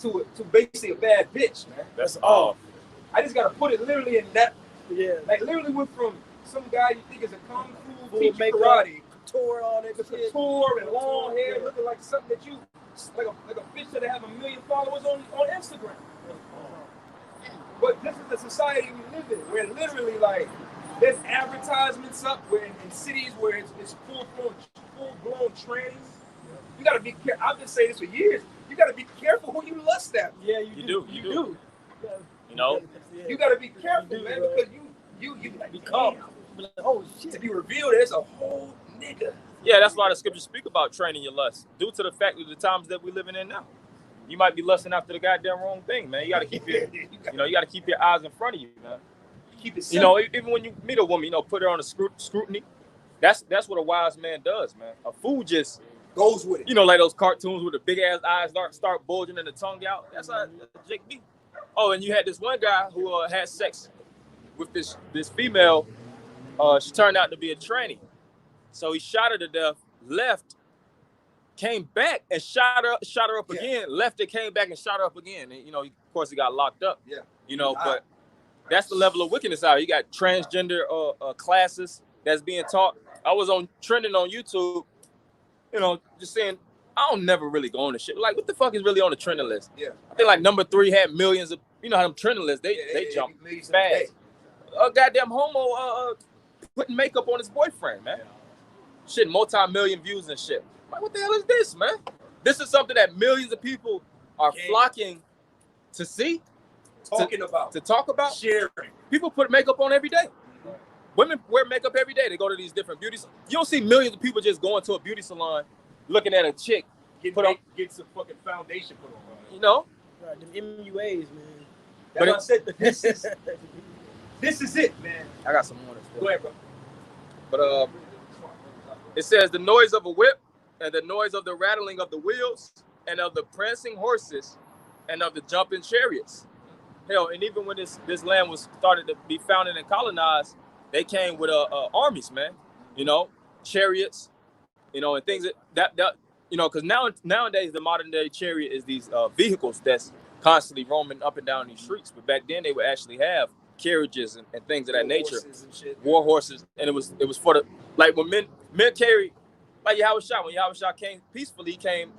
to basically a bad bitch, man. That's all. I just got to put it literally in that. Yeah. Like, literally went from some guy you think is a kung fu teacher karate. Couture, all that shit. Couture and long hair, looking like something that you, like a bitch that have 1 million followers on Instagram. But this is the society we live in, where literally, like, there's advertisements up where in cities where it's full-blown training. You gotta be careful. I've been saying this for years. You gotta be careful who you lust at. Yeah, you do. You gotta be careful, man, because you like, become. Oh shit! To be revealed as a whole nigga. Yeah, that's why the scriptures speak about training your lust, due to the fact of the times that we're living in now. You might be lusting after the goddamn wrong thing, man. You gotta keep your eyes in front of you, man. Keep it simple. Even when you meet a woman, put her on a scrutiny. That's what a wise man does, man. A fool just Goes with it. You know, like those cartoons with the big ass eyes start bulging and the tongue out. That's how Jake B. Oh, and you had this one guy who had sex with this female. She turned out to be a tranny. So he shot her to death, left, came back and shot her up again, left and came back and shot her up again. And, you know, of course he got locked up. Yeah. You know, but that's the level of wickedness out here. You got transgender classes that's being taught. I was trending on YouTube, you know, just saying, I don't never really go on the shit. Like, what the fuck is really on the trending list? Yeah. I think like number 3 had millions of, you know how them trending lists, they jump fast. A goddamn homo putting makeup on his boyfriend, man. Shit, multi-million views and shit. Like, what the hell is this, man? This is something that millions of people are flocking to see, to talk about, sharing. People put makeup on every day. Women wear makeup every day. They go to these different beauty salons. You don't see millions of people just going to a beauty salon, looking at a chick, get some fucking foundation put on. Right? You know? Right, them MUAs, man. That's what I said. This is it, man. I got some more. Go ahead, bro. But it says the noise of a whip and the noise of the rattling of the wheels and of the prancing horses and of the jumping chariots. Hell, and even when this land was started to be founded and colonized, they came with armies, man. You know, chariots, you know, and things that you know, because nowadays the modern day chariot is these vehicles that's constantly roaming up and down these streets. But back then they would actually have carriages and things of that nature, war horses, and it was for the, like, when men carry, like Yahweh Shah, when Yahweh Shah came peacefully, he came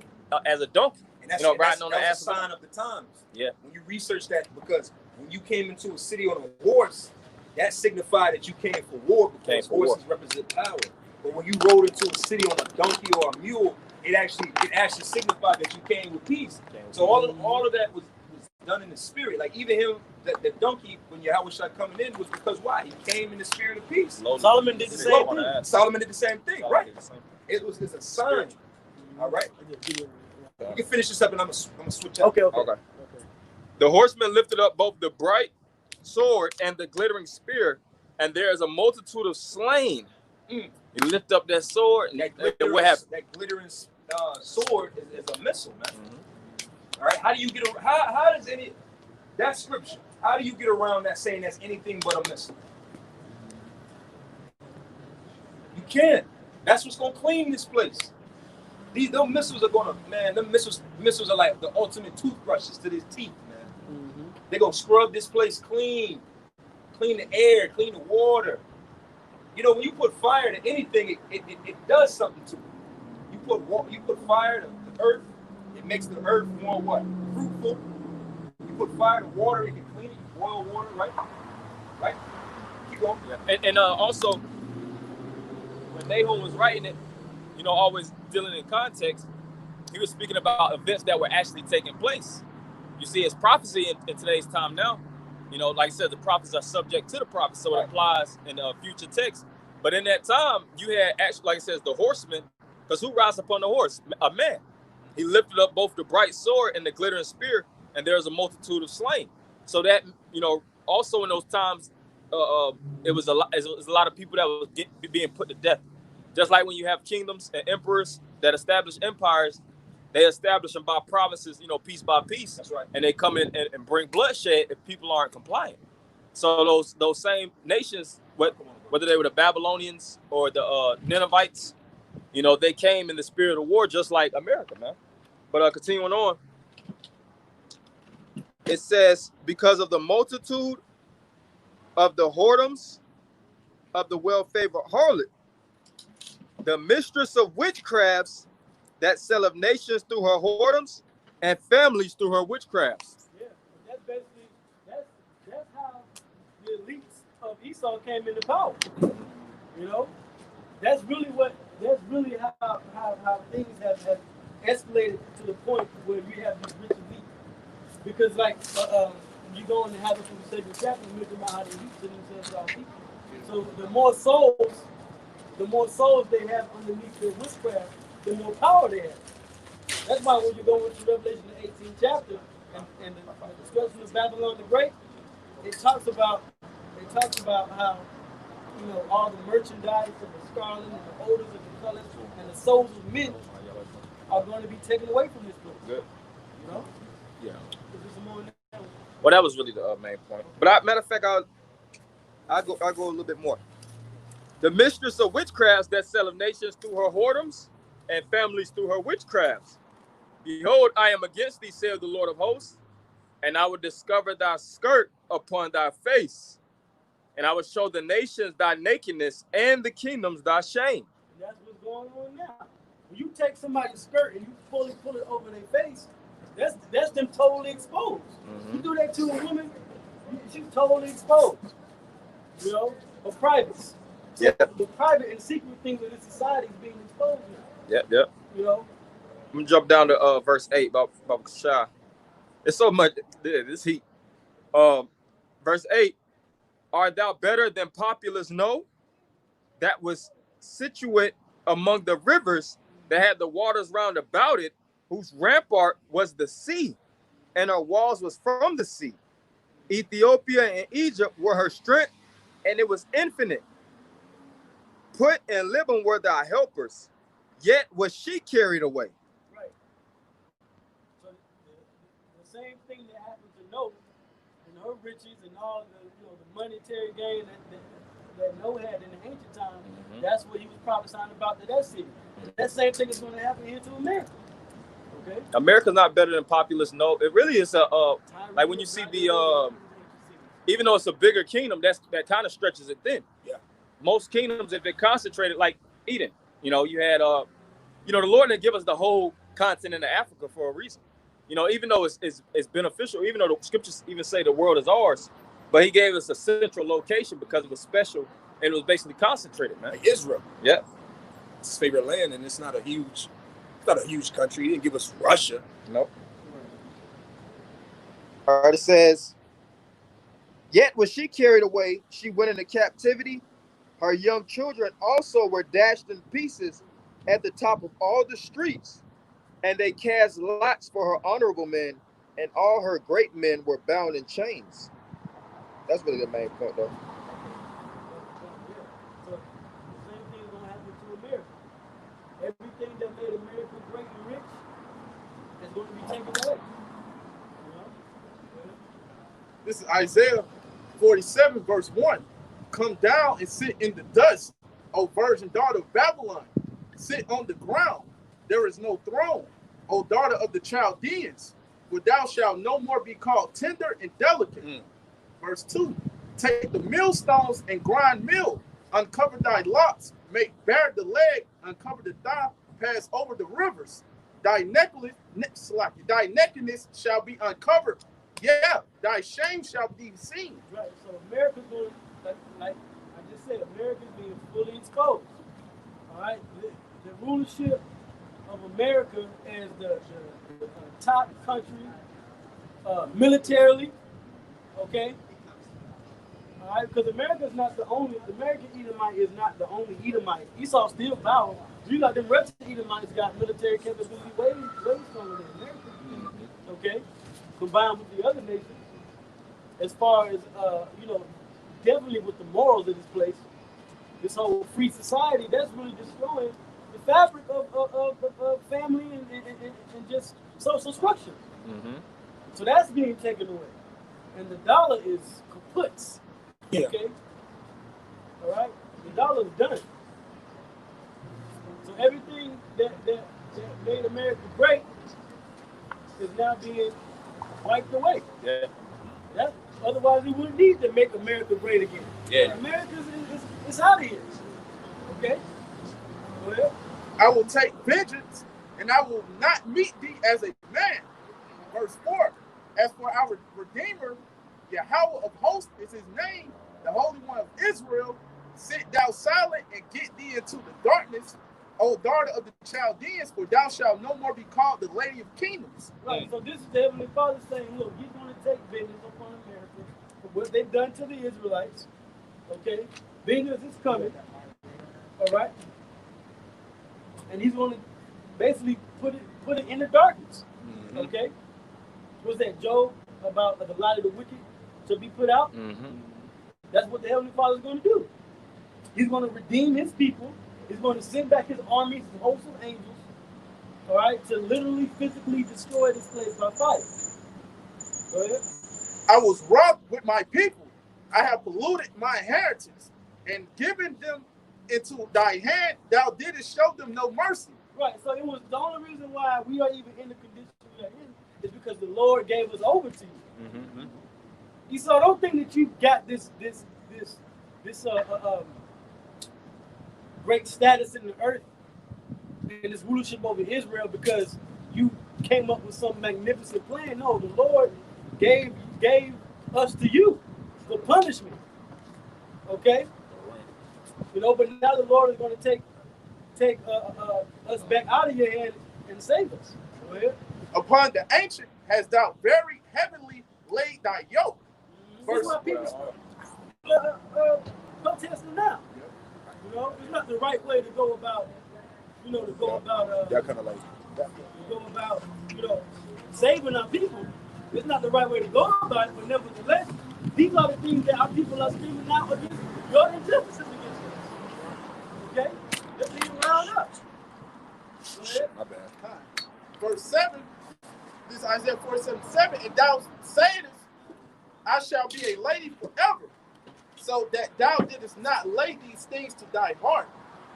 as a donkey, and that's, you know, riding on the ass. That's a sign of the times. Yeah. When you research that, because when you came into a city on a horse, that signified that you came for war, because horses represent power. But when you rode into a city on a donkey or a mule, it actually signified that you came with peace. So all of that was done in the spirit. Like even him, the donkey, when Yahweh Shah coming in, was because why? He came in the spirit of peace. Solomon did the same thing. Solomon did the same thing, right? It's a sign. All right. We can finish this up, and I'm gonna switch up. Okay. The horseman lifted up both the bright sword and the glittering spear, and there is a multitude of slain. He lift up that sword, and what happened? That glittering sword is a missile, man. All right. How do you get? How does that scripture? How do you get around that saying that's anything but a missile? You can't. That's what's gonna clean this place. Those missiles are gonna, man. Them missiles are like the ultimate toothbrushes to his teeth, man. They're gonna scrub this place clean the air, clean the water. You know, when you put fire to anything, it does something to it. You put fire to the earth, it makes the earth more what? Fruitful. You put fire to water, it can clean it. You boil water, right? Right? Keep going. Yeah. And also, when Nahum was writing it, you know, always dealing in context, he was speaking about events that were actually taking place. You see, it's prophecy in today's time now. You know, like I said, the prophets are subject to the prophets, so it applies in future text. But in that time, you had actually, like it says, the horseman, because who rides upon the horse? A man. He lifted up both the bright sword and the glittering spear, and there's a multitude of slain. So that, you know, also in those times, it was a lot of people that was being put to death. Just like when you have kingdoms and emperors that establish empires, they establish them by provinces, you know, piece by piece. That's right. And they come in and bring bloodshed if people aren't compliant. So those same nations, whether they were the Babylonians or the Ninevites, you know, they came in the spirit of war just like America, man. But continuing on, it says, because of the multitude of the whoredoms of the well-favored harlot, the mistress of witchcrafts that sell of nations through her whoredoms and families through her witchcrafts. Yeah, that's basically that's how the elites of Esau came into power. You know, that's really how things have escalated to the point where you have these rich elites. Because like you go in the habit from the second chapter, you mention about how the elites to themselves are people. So the more souls they have underneath their witchcraft, the more power they have. That's why when you go into Revelation the 18th chapter and the destruction of Babylon the Great, it talks about how, you know, all the merchandise and the scarlet and the odors and the colors and the souls of men are going to be taken away from this place. Good. You know? Yeah. There's some more in there. Well, that was really the main point. But matter of fact, I'll go a little bit more. The mistress of witchcrafts that selleth nations through her whoredoms and families through her witchcrafts. Behold, I am against thee, saith the Lord of hosts, and I will discover thy skirt upon thy face, and I will show the nations thy nakedness and the kingdoms thy shame. And that's what's going on now. When you take somebody's skirt and you pull it over their face, that's them totally exposed. Mm-hmm. You do that to a woman, she's totally exposed. You know, of privates. So Yeah. the private and secret things of this society is being exposed now. Yep. You know? I'm gonna jump down to verse 8 about Shah. It's so much this heat. Verse 8, art thou better than populous No, that was situate among the rivers that had the waters round about it, whose rampart was the sea, and her walls was from the sea. Ethiopia and Egypt were her strength, and it was infinite. Put and Liban were thy helpers, yet was she carried away. Right. So the same thing that happened to Noah and her riches and all the monetary gain that Noah had in the ancient time, that's what he was prophesying about to that city. That same thing is going to happen here to America. Okay. America's not better than populous No. It really is like when you see the even though it's a bigger kingdom, that kind of stretches it thin. Yeah. Most kingdoms, if they're concentrated, like Eden, you had the Lord didn't give us the whole continent of Africa for a reason. Even though it's beneficial, even though the scriptures even say the world is ours, but he gave us a central location because it was special and it was basically concentrated, man. Like Israel. Yeah. It's his favorite land, and it's not a huge country. He didn't give us Russia. Nope. All right, it says, yet was she carried away, she went into captivity. Her young children also were dashed in pieces at the top of all the streets, and they cast lots for her honorable men, and all her great men were bound in chains. That's really the main point, though. So the same thing is going to happen to America. Everything that made America great and rich is going to be taken away. This is Isaiah 47, verse 1. Come down and sit in the dust, O virgin daughter of Babylon. Sit on the ground. There is no throne, O daughter of the Chaldeans, for thou shalt no more be called tender and delicate. Verse 2. Take the millstones and grind meal. Uncover thy locks. Make bare the leg. Uncover the thigh. Pass over the rivers. Thy nakedness shall be uncovered. Yeah, thy shame shall be seen. Right. So America's going, like I just said, America's being fully exposed. All right. The rulership of America as the top country militarily. Okay. All right, because American Edomite is not the only Edomite. Esau still power. You got them rest Edomites got military capability way stronger than America. Okay, combined with the other nations, as far as definitely with the morals of this place, this whole free society that's really destroying the fabric of family and just social structure. So that's being taken away, and the dollar is kaput. Yeah. Okay. All right. The dollar's done. So everything that made America great is now being wiped away. Yeah. Otherwise, we wouldn't need to make America great again. Yeah. America is out of here. Okay. Go ahead. I will take vengeance, and I will not meet thee as a man. Verse 4. As for our Redeemer, Yahweh of hosts is his name, the Holy One of Israel. Sit thou silent and get thee into the darkness, O daughter of the Chaldeans, for thou shalt no more be called the Lady of Kingdoms. Right. So this is the Heavenly Father saying, look, he's going to take vengeance upon America for what they've done to the Israelites. Okay? Vengeance is coming. All right? And he's going to basically put it in the darkness. Okay? What's that, Job, about the light of the wicked to be put out? That's what the Heavenly Father is going to do. He's going to redeem his people. He's going to send back his armies, his hosts of angels. all right, to literally physically destroy this place by fire. Go ahead. I was wroth with my people. I have polluted my inheritance and given them into thy hand. Thou didst show them no mercy. Right. So it was the only reason why we are even in the condition we are in is because the Lord gave us over to you. Mm-hmm. So don't think that you got this great status in the earth and this rulership over Israel because you came up with some magnificent plan. No, the Lord gave us to you for punishment. Okay? You know, but now the Lord is going to take us back out of your hand and save us. Go ahead. Upon the ancient hast thou very heavily laid thy yoke. That's why people protesting now. You know, it's not the right way to go about. You know, to go about. That kind of like. To go about. You know, saving our people. It's not the right way to go about it, but nevertheless, these are the things that our people are screaming out against your injustices against us. Okay, just leave it round up. Go ahead. My bad. Verse 7, this is Isaiah 47:7, and thou sayest, I shall be a lady forever, so that thou didst not lay these things to thy heart,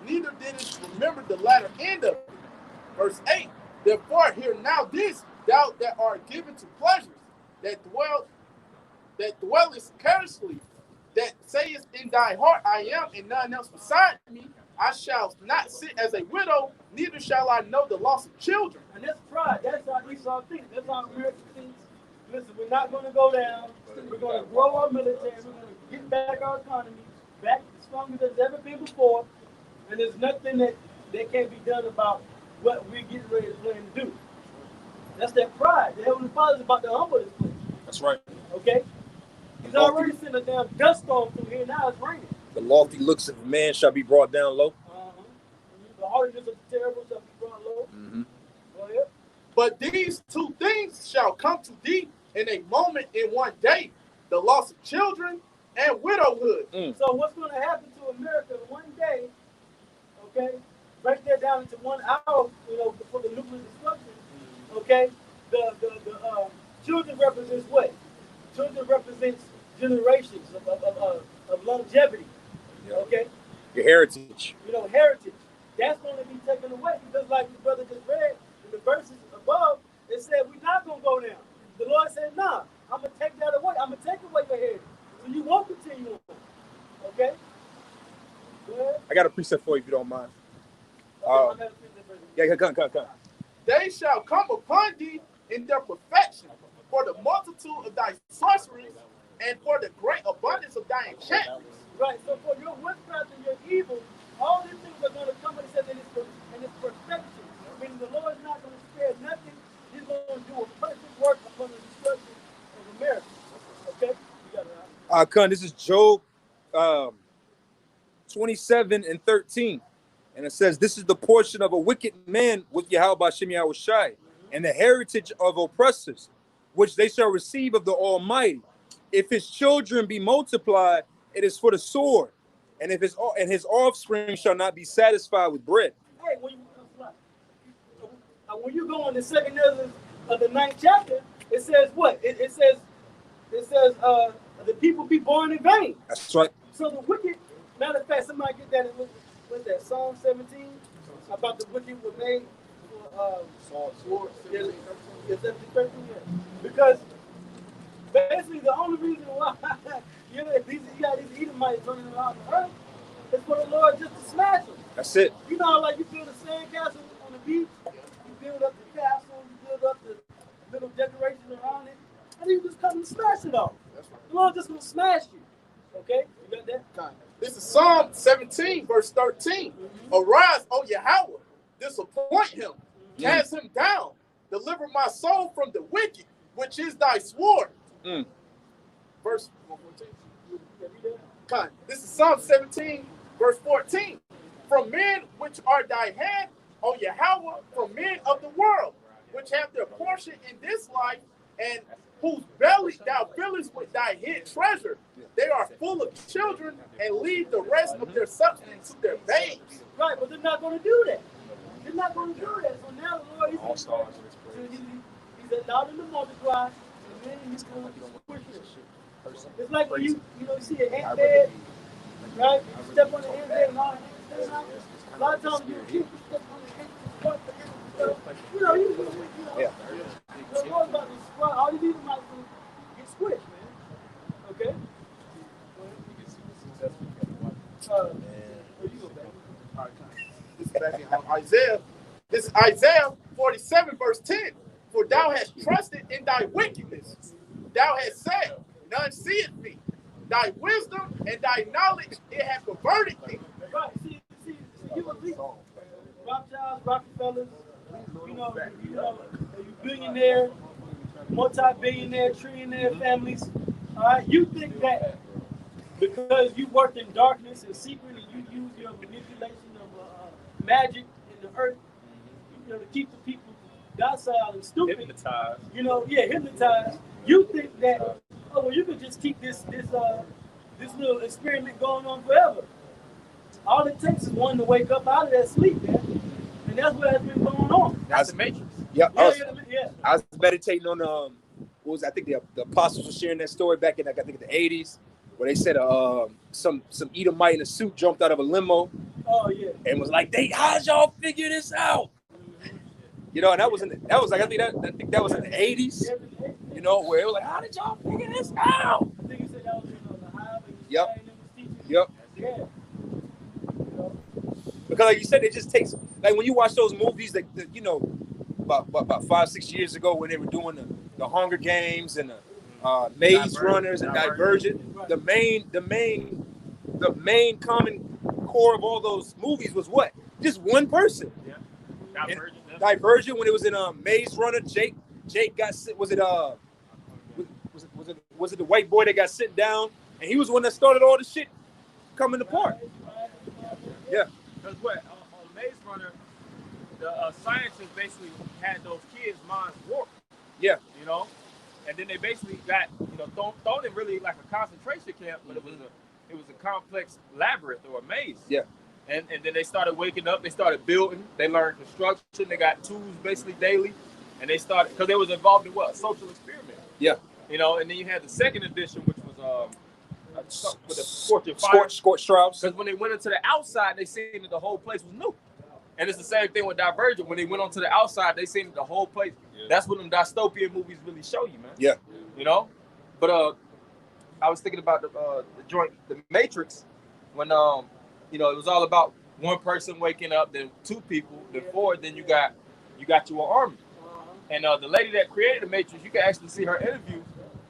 neither didst remember the latter end of it. Verse 8, therefore hear now this, thou that art given to pleasures, that dwellest carelessly, that sayest in thy heart, I am, and none else beside me. I shall not sit as a widow, neither shall I know the loss of children. And that's pride. That's how Esau thinks. That's how America thinks. Listen, we're not going to go down. We're going to grow our military. We're going to get back our economy back as strong as it's ever been before. And there's nothing that can't be done about what we're getting ready to plan to do. That's that pride. The Heavenly Father is about to humble this place. That's right. Okay? He's already sent a damn dust storm through here. Now it's raining. The lofty looks of man shall be brought down low. The hardness of the terrible shall be brought low. Mm-hmm. Go ahead. But these two things shall come to thee in a moment, in one day, the loss of children and widowhood. So what's going to happen to America one day, okay, break that down into 1 hour, you know, before the nuclear destruction, okay, the children represents what? Children represents generations of longevity, okay? Your heritage. You know, heritage. That's going to be taken away because like the brother just read in the verses above, it said we're not going to go down. The Lord said, nah, I'm going to take that away. I'm going to take away your heritage. So you won't continue on. Okay? Go ahead. I got a precept for you if you don't mind. Okay, Yeah, come. They shall come upon thee in their perfection, for the multitude of thy sorceries and for the great abundance of thy enchantments. Right, so for your witchcraft and your evil, all these things are going to come and it says in its perfection. Meaning the Lord is not going to spare nothing. He's going to do a perfect work upon the destruction of America. Okay? You got it. This is Job 27:13. And it says, this is the portion of a wicked man with Yahweh Bashem Yahushai, and the heritage of oppressors, which they shall receive of the Almighty. If his children be multiplied, it is for the sword, and if his offspring shall not be satisfied with bread. Hey, when you go in the second of the 9th chapter, it says what? It says the people be born in vain. That's right. So the wicked, matter of fact, somebody get that. What's that? Psalm 17 about the wicked were made. Because basically the only reason why you got these Edomites running around the earth is for the Lord just to smash them. That's it. You know, like you build a sandcastle on the beach, you build up the castle, you build up the little decoration around it, and you just come and smash it off. The Lord just gonna smash you. Okay? You got that? This is Psalm 17, verse 13. Arise, O Yahweh, disappoint him, cast him down, deliver my soul from the wicked, which is thy sword. Verse 114. This is Psalm 17, verse 14. From men which are thy hand, O Yahweh, from men of the world, which have their portion in this life, and whose belly thou fillest with thy hid treasure. They are full of children and leave the rest of their substance to their babes. Right, but they're not going to do that. You're not going to do that. So now the Lord, All stars in this place. he's allowed them to multiply, and then he's going to squish it. It's like when you see an ant bed, right? You step on the ant bed and all the ants stay out. A lot of times you keep step on the ant and squat the ant. Yeah. The Lord's about to squat. All you need is like to get squished, man. Okay? This is back in Isaiah. This is Isaiah 47, verse 10. For thou hast trusted in thy wickedness. Thou hast said, none seeth me. Thy wisdom and thy knowledge, it hath perverted thee. Right. See, you elite. Rothschilds, Rockefellers, you billionaire, multi-billionaire, trillionaire families. All right. You think that because you worked in darkness and secret and you use your manipulation of magic in the earth, to keep the people docile and stupid. Hypnotized. Hypnotized. You think that, you could just keep this little experiment going on forever. All it takes is one to wake up out of that sleep, man. And that's what has been going on. That's the Matrix. Yeah. I was meditating on I think the apostles were sharing that story back in the 80s, where they said some Edomite in a suit jumped out of a limo. Oh yeah. And was like, how'd y'all figure this out? And that was I think that was in the 80s. Where it was like, how did y'all figure this out? I think you said that was the highway. Yep. Yeah. Because like you said, it just takes, like when you watch those movies that about 5-6 years ago when they were doing the Hunger Games and the Maze Runners and Divergent, the main common core of all those movies was what? Just one person. Yeah. Divergent, when it was in Maze Runner, Jake got sit. Was it the white boy that got sent down, and he was the one that started all the shit coming apart. Yeah. Because on Maze Runner, the scientists basically had those kids' minds warped. Yeah. And then they basically got thrown in really like a concentration camp, but it was a complex labyrinth or a maze. Yeah. And then they started waking up. They started building. They learned construction. They got tools basically daily, and they started because they was involved in a social experiment. Yeah. And then you had the second edition, which was with the scorching fire. Scorched Strauss. Because when they went into the outside, they seen that the whole place was new. And it's the same thing with Divergent. When they went onto the outside, they seen that the whole place. Yeah. That's what them dystopian movies really show you, man. Yeah. But I was thinking about the Matrix, when it was all about one person waking up, then two people, then four, then you got your army. And the lady that created the Matrix, you can actually see her interview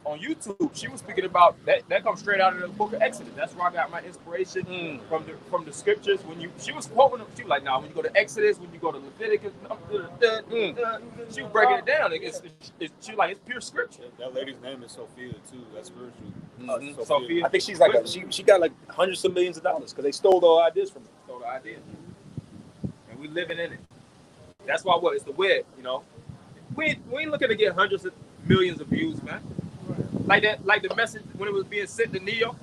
on YouTube. She was speaking about that comes straight out of the book of Exodus. That's where I got my inspiration from the scriptures. She was quoting them. She was like, when you go to Exodus, when you go to Leviticus, she was breaking it down. She was like, it's pure scripture. That lady's name is Sophia too. That's spiritual. Sophia. I think she's like she got like hundreds of millions of dollars because they stole the ideas from her. Stole the ideas, and we living in it. That's why it's the web. We ain't looking to get hundreds of millions of views, man. Like the message when it was being sent to Neo,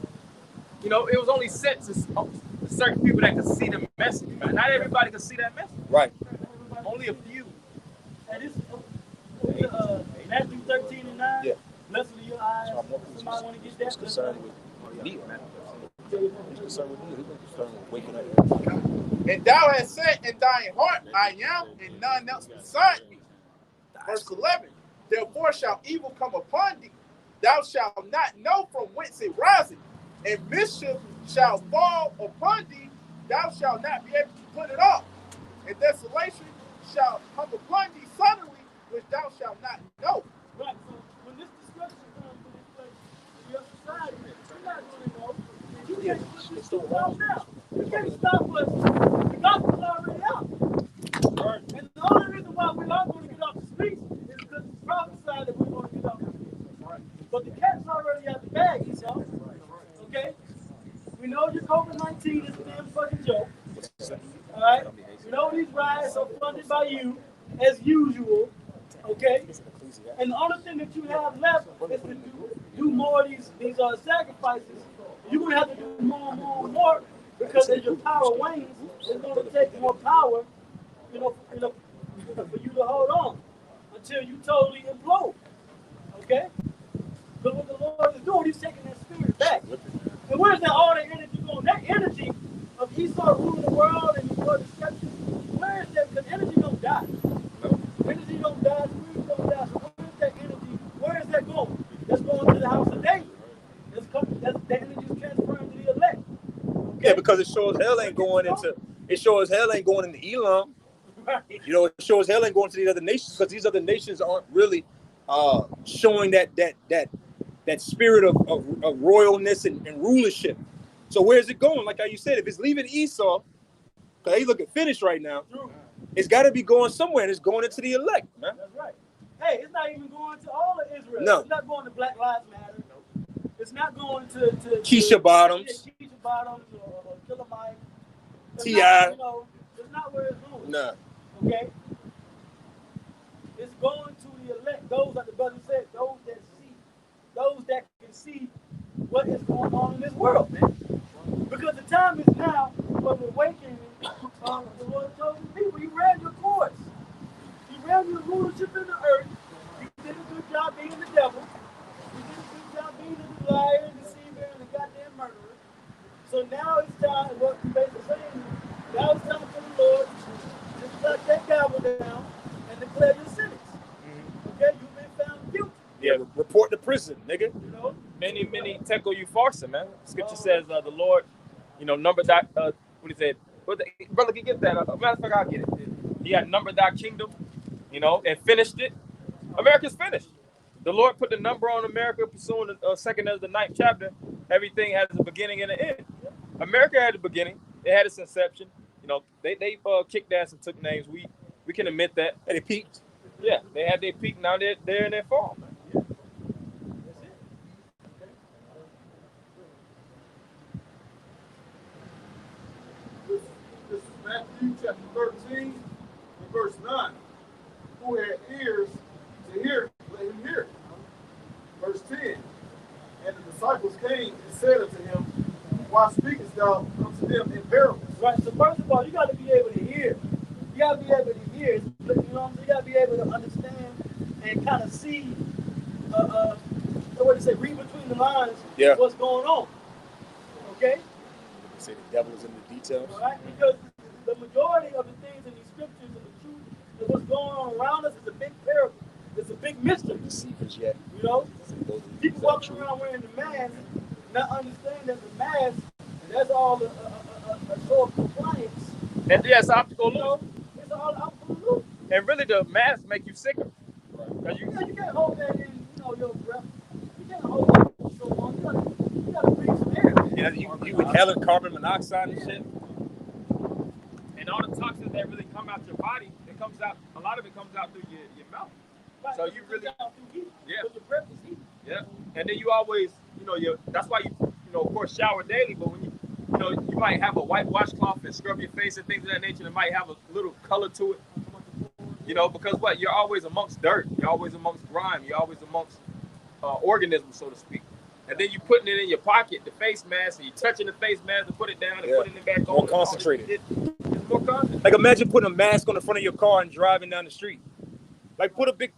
it was only sent to certain people that could see the message, man. Not everybody could see that message. Right. Only a few. And this Matthew 13:9. Yeah. Blessed are your eyes. Somebody want to get that? He's concerned with Neo, man. He's concerned with Neo. He's concerned with waking up. And thou hast said in thine heart, I am, and none else beside me. Verse 11. Therefore shall evil come upon thee. Thou shalt not know from whence it riseth, and mischief shall fall upon thee. Thou shalt not be able to put it off. And desolation shall come upon thee suddenly, which thou shalt not know. Right. So when this destruction comes to this place, your society, you're not going to know. And you can't put this stuff out now. You can't stop us. The gospel's already out. Right. And the only reason why we are going to get off the streets is because it's prophesied that we're going to get off the streets. But the cat's already out the bag, so. Okay? We know your COVID-19 is a damn fucking joke. All right? We know these riots are funded by you, as usual. Okay? And the only thing that you have left is to do more of these sacrifices. You're going to have to do more and more and more because as your power wanes, it's going to take more power for you to hold on until you totally implode. Okay? But what the Lord is doing, He's taking that spirit back. And where's that all that energy going? That energy of Esau ruling the world and your deception, where is that? Because energy don't die. Energy don't die, spirit don't die. So where is that energy? Where is that going? That's going to the house of David. That energy is transferring to the elect. Okay? Yeah, because it shows hell ain't going into Elam. Right. You know, it shows hell ain't going to these other nations because these other nations aren't really showing that spirit of royalness and rulership. So where's it going? Like how you said, if it's leaving Esau, because they looking finished right now, it's got to be going somewhere, and it's going into the elect, man. That's right. Hey, it's not even going to all of Israel. No. It's not going to Black Lives Matter. It's not going to Keisha Bottoms. Keisha Bottoms or Killer Mike. T.I. It's not where it's going. Nah. Okay? It's going to the elect. Those, like the brother said, those that can see what is going on in this world, man. Because the time is now for the awakening of the Lord chosen people. You ran your course. You ran your rulership in the earth. You did a good job being the devil. You did a good job being the liar, the deceiver, and the goddamn murderer. So now it's time, what you basically saying, now it's time for the Lord to shut that gavel down and declare your sentence. Okay, you've been found guilty. Yeah, report to prison, nigga. You know? Many tekel you farsa, man. Scripture says the Lord, number that, what he said, brother, can you get that? Matter of fact, I'll get it. He had numbered thy kingdom, and finished it. America's finished. The Lord put the number on America, pursuing the 2nd as the 9th chapter. Everything has a beginning and an end. America had a beginning. It had its inception. They kicked ass and took names. We can admit that. And they peaked. Yeah, they had their peak. Now they're in their fall. This is Matthew chapter 13 and verse 9. Who had ears to hear, let him hear. Verse 10. And the disciples came and said unto him, why speakest thou unto them in parables? Right, so first of all, you got to be able to hear. You got to be able to hear. You got to be able to understand and kind of see, what do you say, read between the lines what's going on. Okay? Say the devil is in the details. Right? Because the majority of the things in these scriptures and the truth of what's going on around us is a big parable. It's a big mystery. Deceivers yet. People walking around wearing the mask, not understanding that the mask, that's all a show of compliance. And yes, optical illusion. It's all optical illusion. And really, the masks make you sicker. Right. You can't hold that in, your breath. You can't hold that in so long. You gotta breathe some air. Yeah, you inhaling carbon monoxide and shit. And all the toxins that really come out your body, a lot of it comes out through your mouth. Right. So you really, heat. Yeah. Because your breath is heat. Yeah. And then you always, that's why you, of course, shower daily. But when you might have a white washcloth and scrub your face and things of that nature. It might have a little color to it. Because what? You're always amongst dirt. You're always amongst grime. You're always amongst organisms, so to speak. And then you putting it in your pocket, the face mask, and you touching the face mask to put it down and putting it back on. More concentrated. It's more concentrated. Like imagine putting a mask on the front of your car and driving down the street. Like put a big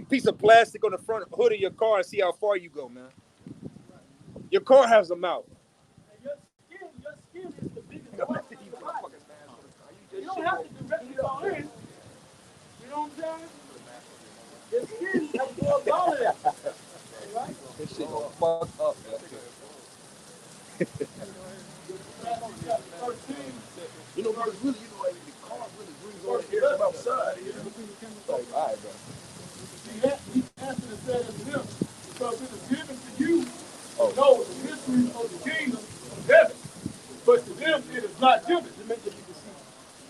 piece of plastic on the front hood of your car and see how far you go, man. Your car has a mouth. And your skin is the biggest part of your body. You don't have to directly go in. You know what I'm saying? Your skin absorbs all of that. Right? This shit gonna fuck up, man. Brothers, really, the car really brings all the air from outside. Like, all right, bro. He answered and said unto them, because it is given to you to know the mysteries of the kingdom of heaven, but to them it is not given.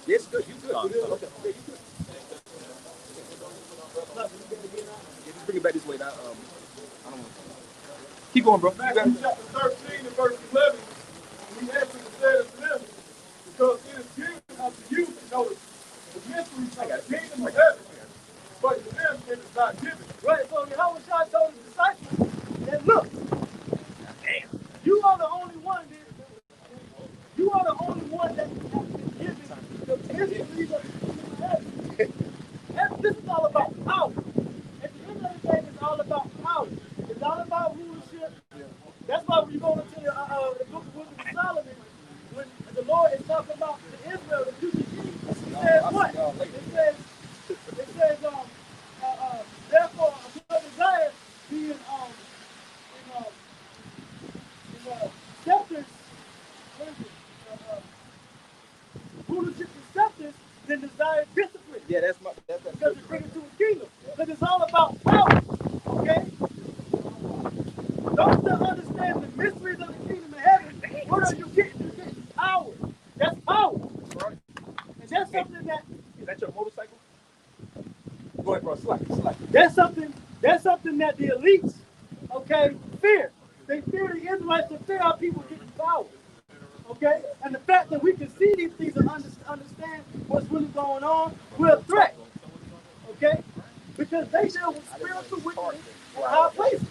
Yes, good. You good. Okay. Yeah, you good. Yeah, just bring it back this way. I don't want to. Keep going, bro. Matthew chapter 13 and verse 11, he answered and said unto them, because it is given unto you to know the mysteries of the kingdom of heaven, but to them it is not given. Right, so Yahushua told his disciples that look, you are the only one that has been given the mysteries of the kingdom of heaven. Yeah, that's Because it's bringing to a kingdom. Because it's all about power. Okay? Those that understand the mysteries of the kingdom of heaven, what are you getting? You're getting power. That's power. right. And that's something that Is that your motorcycle? Go ahead, bro. Slack. that's something that the elites, okay, fear. They fear the Israelites, they fear our people getting power. Okay? And the fact that we can see these things and understand what's really going on, we're a threat. Okay? Because they deal with spiritual wickedness in high places.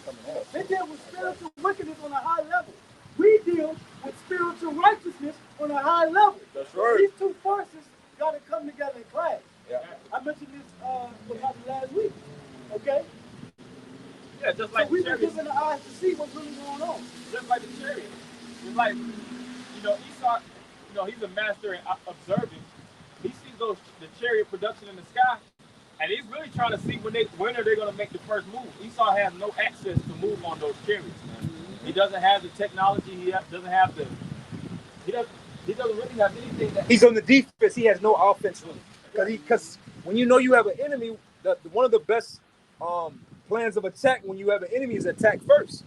They deal with spiritual wickedness on a high level. We deal with spiritual righteousness on a high level. That's right. These two forces got to come together and clash. Yeah. I mentioned this last week. Okay? Yeah, just like So we've the been chariots. given the eyes to see what's really going on. Just like the chariot. It's like, Esau, he's a master in observing. He sees the chariot production in the sky, and he's really trying to see when are they going to make the first move. Esau has no access to move on those chariots, man. He doesn't have the technology. He doesn't really have anything that He's on the defense. He has no offense really. Because when you know you have an enemy, one of the best plans of attack when you have an enemy is attack first.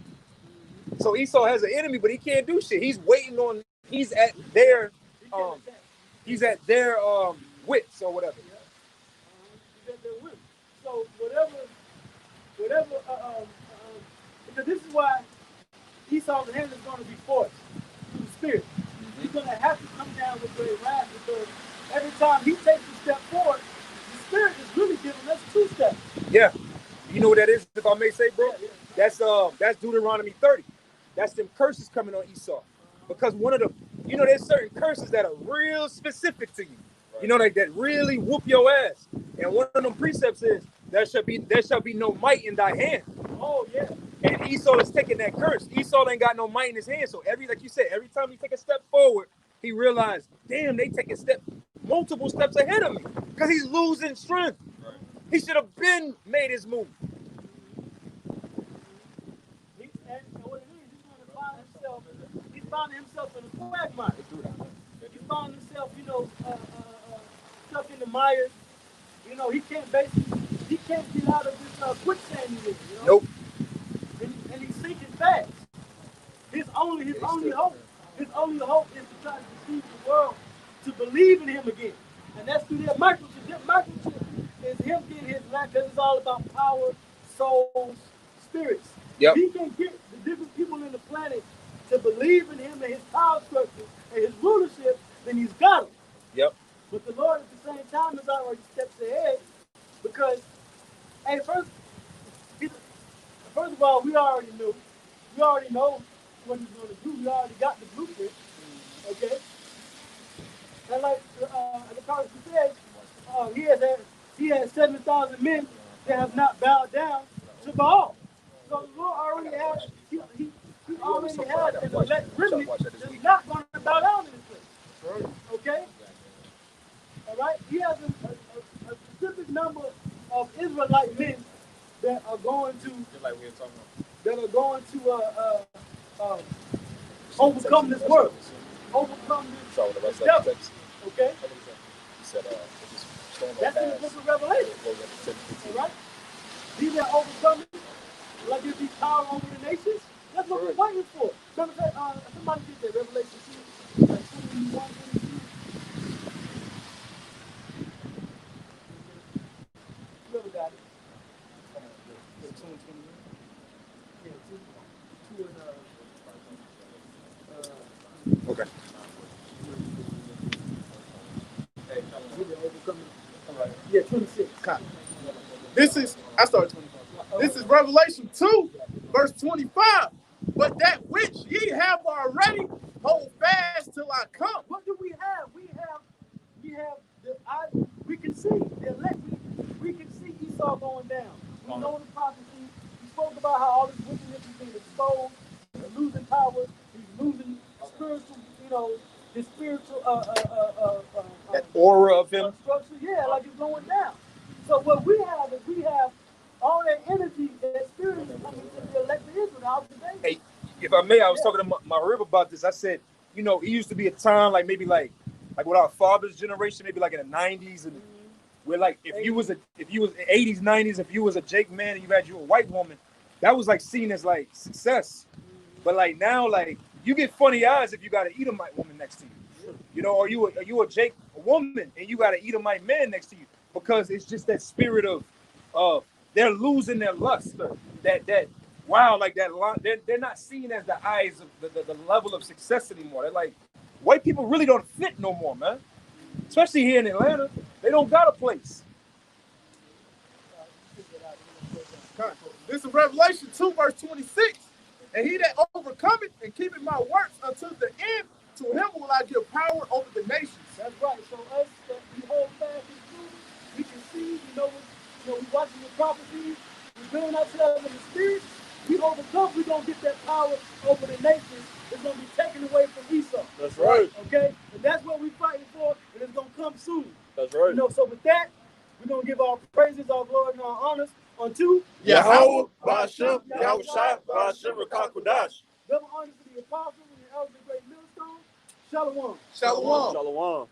So Esau has an enemy, but he can't do shit. He's waiting on. He's at their wits or whatever. So whatever, because this is why Esau's hand is going to be forced through the spirit. He's going to have to come down with great wrath because every time he takes a step forward, the spirit is really giving us 2 steps. Yeah, you know what that is, if I may say, bro. That's Deuteronomy 30. That's them curses coming on Esau, because one of the, there's certain curses that are real specific to you. That really whoop your ass. And one of them precepts is there shall be no might in thy hand. Oh yeah. And Esau is taking that curse. Esau ain't got no might in his hand. So like you said, every time he take a step forward, he realized, damn, they take multiple steps ahead of me, because he's losing strength. Right. He should have been made his move. He's finding himself in a quagmire. He's finding himself, stuck in the mire. He can't get out of this quicksand he's in. Nope. And he's sinking fast. His only hope is to try to deceive the world to believe in him again. And that's through their microchip. Their microchip is him getting his life, because it's all about power, souls, spirits. Yep. If he can get the different people in the planet to believe in him and his power structure and his rulership, then he's got them. Yep. But the Lord at the same time is already steps ahead, because, hey, first of all, we already knew. We already know what he's going to do. We already got the blueprint. Okay? And like the Congress said, he has 70,000 men that have not bowed down to Baal. So the Lord already has, he already has an elect remnant that's not going to bow down in this place. Okay? All right? He has a specific number of Israelite men that are going to, overcome this world, overcome this devil. Okay? That's in the book of Revelation. All right? These that overcome it, like there be power over the nations. That's what we're waiting for. Remember that? Somebody did that. Revelation 2, like 21, 22. Whoever got it. Okay. Yeah, 26. I started 25. This is Revelation 2, verse 25. But that which ye have already, hold fast till I come. What do we have? We can see the elect. We can see Esau going down. We know the prophecy. He spoke about how all this wickedness is being exposed. He's losing power. He's losing spiritual, his spiritual that aura of him. Structure. Yeah, like it's going down. So what we have is all that energy, that spirit is coming to the elected Israel. Hey, if I may, I was talking to my rib about this. I said, it used to be a time like maybe like with our father's generation, maybe like in the 90s, and Where like if you was 80s, 90s, if you was a Jake man and you had a white woman, that was like seen as like success. But like now, like you get funny eyes if you got an Edomite woman next to you, you know, or you a Jake woman and you got an Edomite man next to you, because it's just that spirit of they're losing their luster. That wow, like that they're not seen as the eyes of the level of success anymore. They're like, white people really don't fit no more, man. Especially here in Atlanta, they don't got a place. This is Revelation 2, verse 26. And he that overcometh and keepeth my works unto the end, to him will I give power over the nations. That's right. So us that we hold fast in truth, we can see, we watching the prophecies, we building ourselves in the spirit. We overcome, we're gonna get that power over the nations. It's gonna be taken away from Esau. That's right. Okay? And that's what we're fighting for, and it's gonna come soon. That's right. So with that, we're gonna give our praises, our glory, and our honors unto Yahweh, Ba'ashem, Yahushua, Ba'ashem, Rakakudash. double honors to the apostles and the elders of the great millstone. Shalom. Shalom. Shalom.